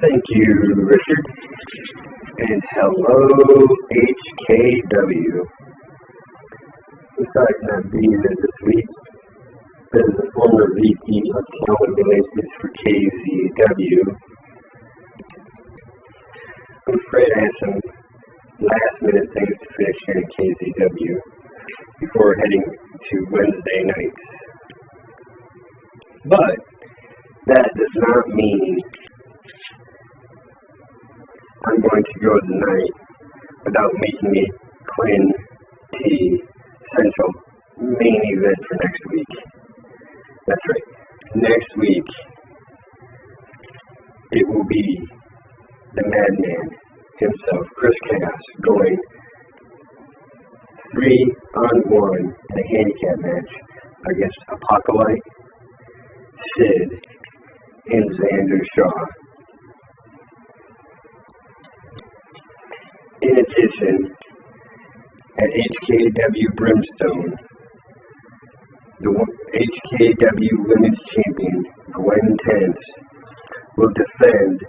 Thank you, Richard. And hello, HKW. I'm sorry to not be here this week. As the former VP of Talent Relations for KCW, I'm afraid I have some last-minute things to finish here at KCW before heading to Wednesday nights. But that does not mean I'm going to go tonight without making a Quinn T Central main event for next week. That's right. Next week, it will be the madman himself, Chris Chaos, going 3-on-1 in a handicap match against Apocalypse, Sid, and Xander Shaw. In addition, at HKW Brimstone, the HKW Women's Champion, Gwen Tense, will defend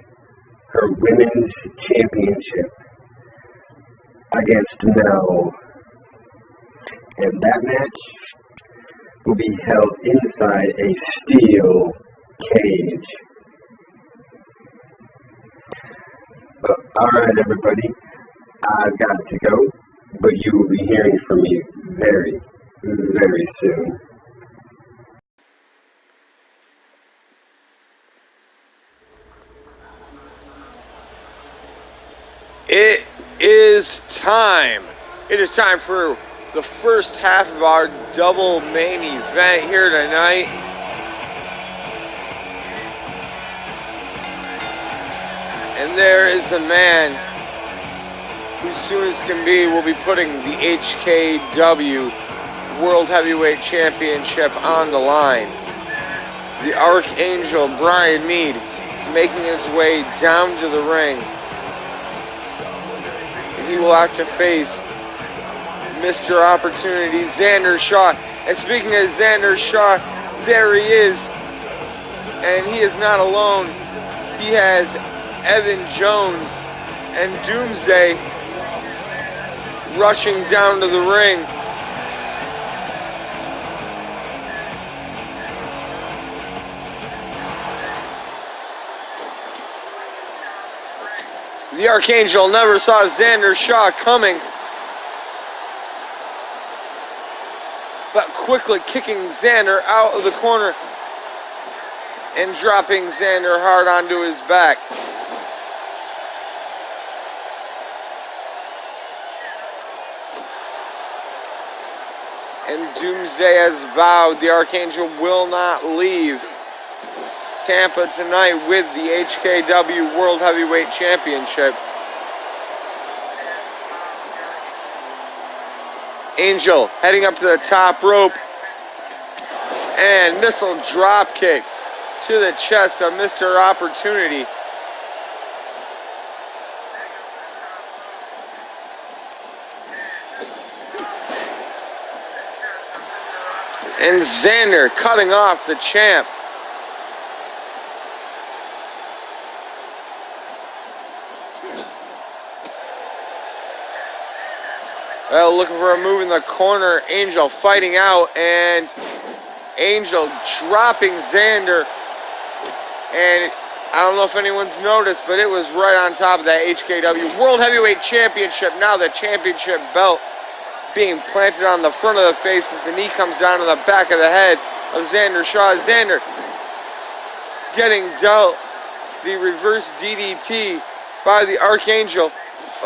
her Women's Championship against Mel. And that match will be held inside a steel cage. Alright, everybody. I've got to go, but you will be hearing from me very, very soon. It is time. It is time for the first half of our double main event here tonight. And there is the man who soon as can be will be putting the HKW World Heavyweight Championship on the line. The Archangel, Brian Mead, making his way down to the ring. And he will have to face Mr. Opportunity, Xander Shaw. And speaking of Xander Shaw, there he is. And he is not alone. He has Evan Jones and Doomsday rushing down to the ring. The Archangel never saw Xander Shaw coming, but quickly kicking Xander out of the corner and dropping Xander hard onto his back. And Doomsday has vowed the Archangel will not leave Tampa tonight with the HKW World Heavyweight Championship. Angel heading up to the top rope, and missile drop kick to the chest of Mr. Opportunity. And Xander cutting off the champ. Well, looking for a move in the corner. Angel fighting out, and Angel dropping Xander. And I don't know if anyone's noticed, but it was right on top of that HKW World Heavyweight Championship. Now the championship belt being planted on the front of the face as the knee comes down to the back of the head of Xander Shaw. Xander getting dealt the reverse DDT by the Archangel.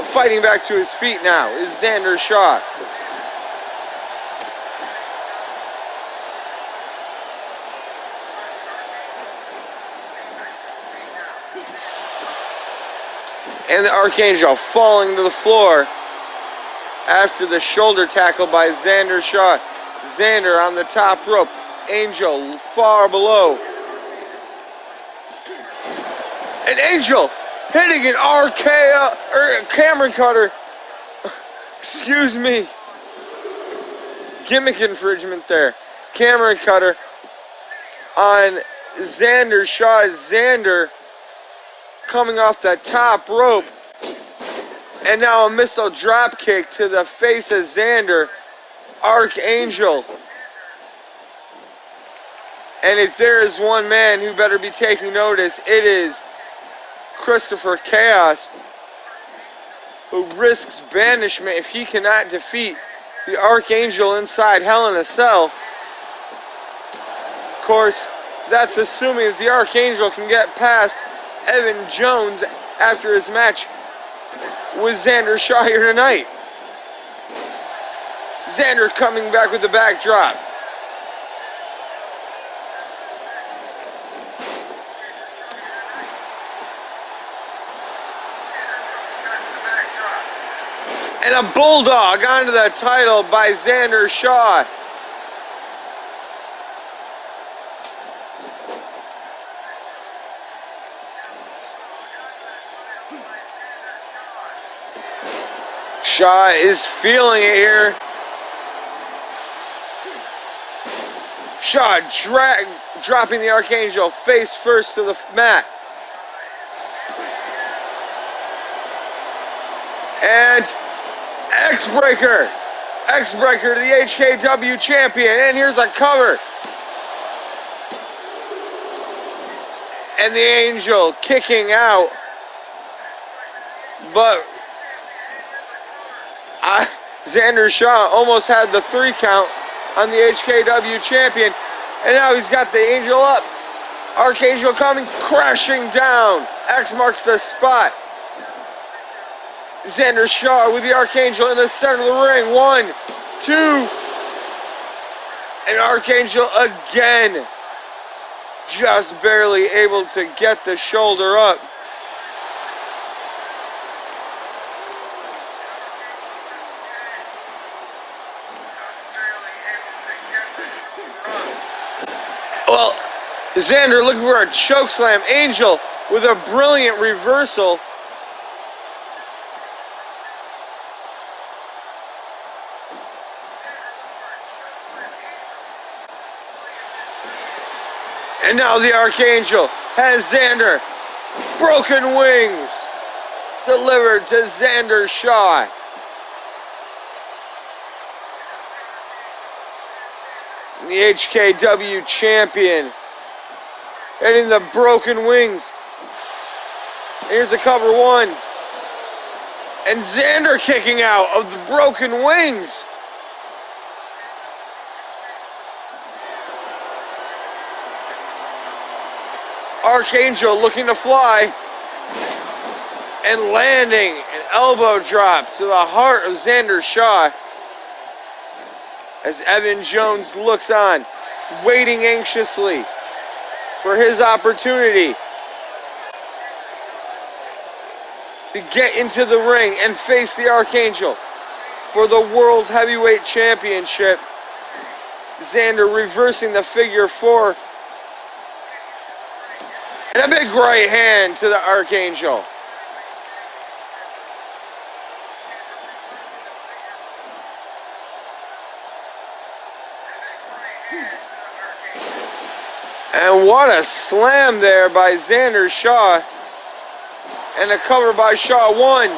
Fighting back to his feet now is Xander Shaw. And the Archangel falling to the floor after the shoulder tackle by Xander Shaw. Xander on the top rope. Angel far below. And Angel hitting an RKO, or a Cameron cutter. Excuse me. Gimmick infringement there. Cameron cutter on Xander Shaw. Xander coming off the top rope. And now a missile drop kick to the face of Xander. Archangel. And if there is one man who better be taking notice, it is Christopher Chaos, who risks banishment if he cannot defeat the Archangel inside Hell in a Cell. Of course, that's assuming that the Archangel can get past Evan Jones after his match with Xander Shaw here tonight. Xander coming back with the backdrop. And a bulldog onto the title by Xander Shaw. Shaw is feeling it here. Shaw dropping the Archangel face first to the mat. And X-Breaker to the HKW champion, and here's a cover. And the Angel kicking out, but Xander Shaw almost had the 3 count on the HKW champion, and now he's got the Angel up. Archangel coming crashing down. X marks the spot. Xander Shaw with the Archangel in the center of the ring. 1, 2. And Archangel again just barely able to get the shoulder up. Well, Xander looking for a chokeslam. Angel with a brilliant reversal. And now the Archangel has Xander. Broken wings delivered to Xander Shaw. The HKW champion hitting the broken wings. Here's the cover. 1, And Xander kicking out of the broken wings. Archangel looking to fly. And landing an elbow drop to the heart of Xander Shaw. As Evan Jones looks on, waiting anxiously for his opportunity to get into the ring and face the Archangel for the World Heavyweight Championship. Xander reversing the figure four. And a big right hand to the Archangel. And what a slam there by Xander Shaw. And a cover by Shaw. 1,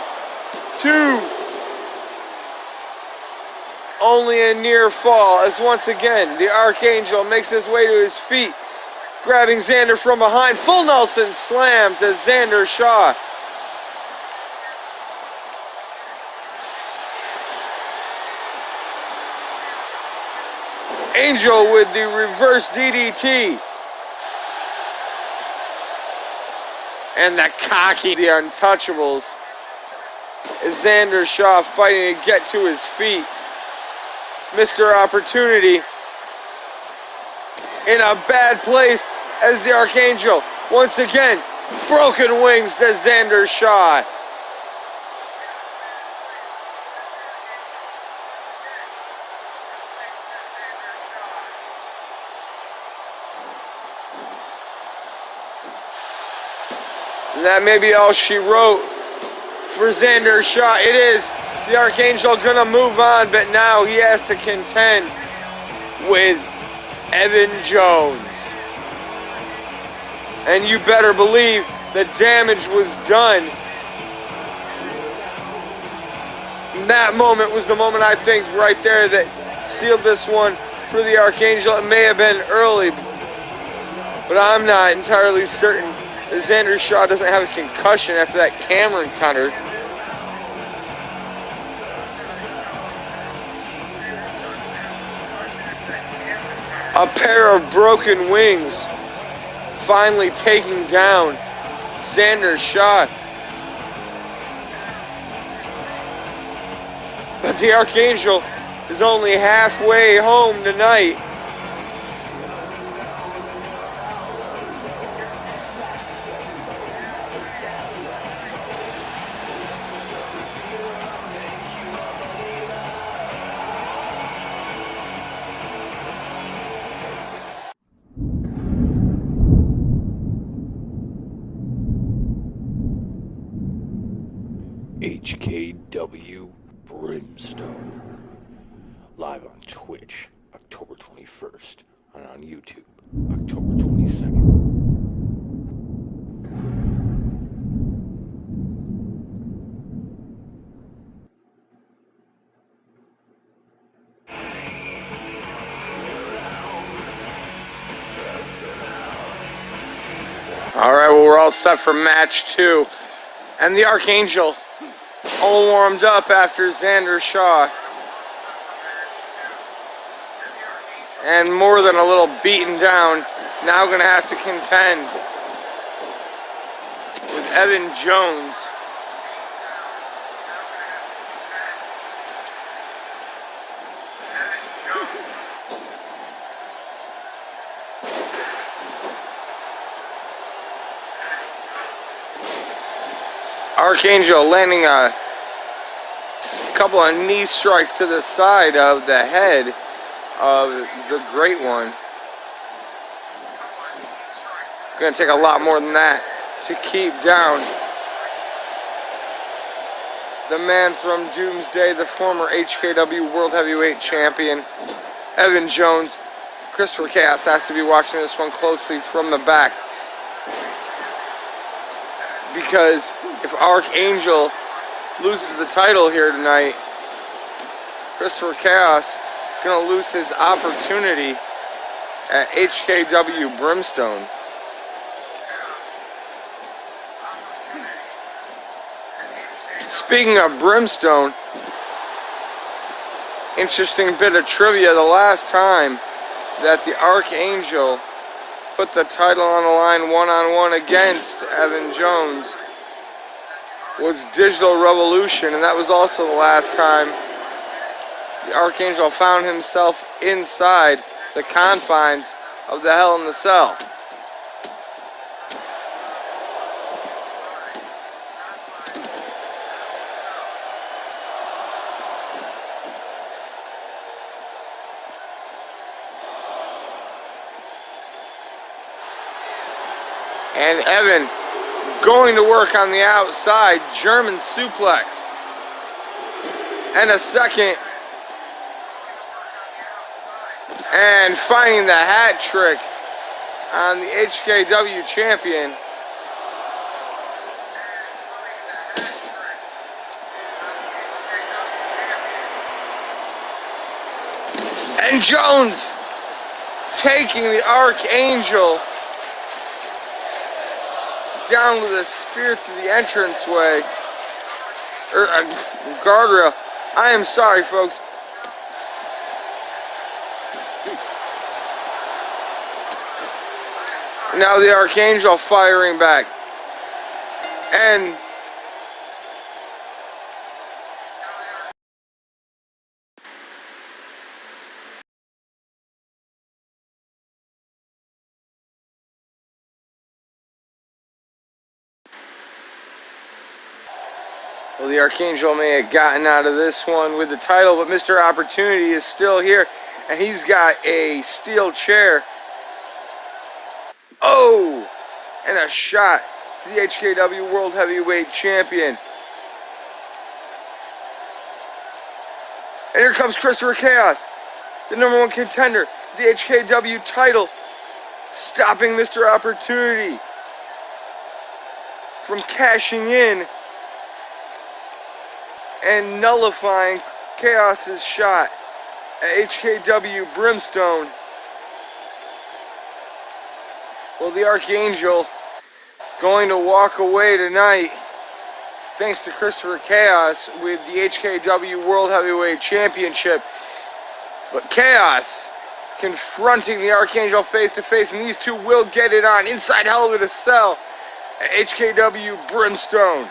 2. Only a near fall as once again the Archangel makes his way to his feet. Grabbing Xander from behind. Full Nelson slam to Xander Shaw. Angel with the reverse DDT. And the cocky, the Untouchables. Is Xander Shaw fighting to get to his feet. Mr. Opportunity in a bad place as the Archangel once again broken wings to Xander Shaw. And that may be all she wrote for Xander Shaw. It is the Archangel gonna move on, but now he has to contend with Evan Jones. And you better believe the damage was done. And that moment was the moment, I think, right there that sealed this one for the Archangel. It may have been early, but I'm not entirely certain. Xander Shaw doesn't have a concussion after that camera encounter. A pair of broken wings finally taking down Xander Shaw. But the Archangel is only halfway home tonight. HKW Brimstone. Live on Twitch, October 21st, and on YouTube, October 22nd. All right, well, we're all set for match 2. And the Archangel all warmed up after Xander Shaw. And more than a little beaten down, now going to have to contend with Evan Jones. Archangel landing a couple of knee strikes to the side of the head of the Great One. Gonna take a lot more than that to keep down the man from Doomsday, the former HKW World Heavyweight Champion, Evan Jones. Christopher Chaos has to be watching this one closely from the back, because if Archangel loses the title here tonight, Christopher Chaos gonna lose his opportunity at HKW Brimstone. Speaking of Brimstone, interesting bit of trivia. The last time that the Archangel put the title on the line one-on-one against Evan Jones was Digital Revolution, and that was also the last time the Archangel found himself inside the confines of the Hell in the Cell. And Evan going to work on the outside, German suplex. And a second. And finding the hat trick on the HKW champion. And Jones taking the Archangel down with a spear to the entranceway. Or a guardrail. I am sorry, folks. Now the Archangel firing back. And well, the Archangel may have gotten out of this one with the title, but Mr. Opportunity is still here, and he's got a steel chair. Oh! And a shot to the HKW World Heavyweight Champion. And here comes Christopher Chaos, the #1 contender for the HKW title, stopping Mr. Opportunity from cashing in and nullifying Chaos's shot at HKW Brimstone. Well, the Archangel going to walk away tonight, thanks to Christopher Chaos, with the HKW World Heavyweight Championship. But Chaos confronting the Archangel face to face, and these two will get it on inside Hell in a Cell at HKW Brimstone.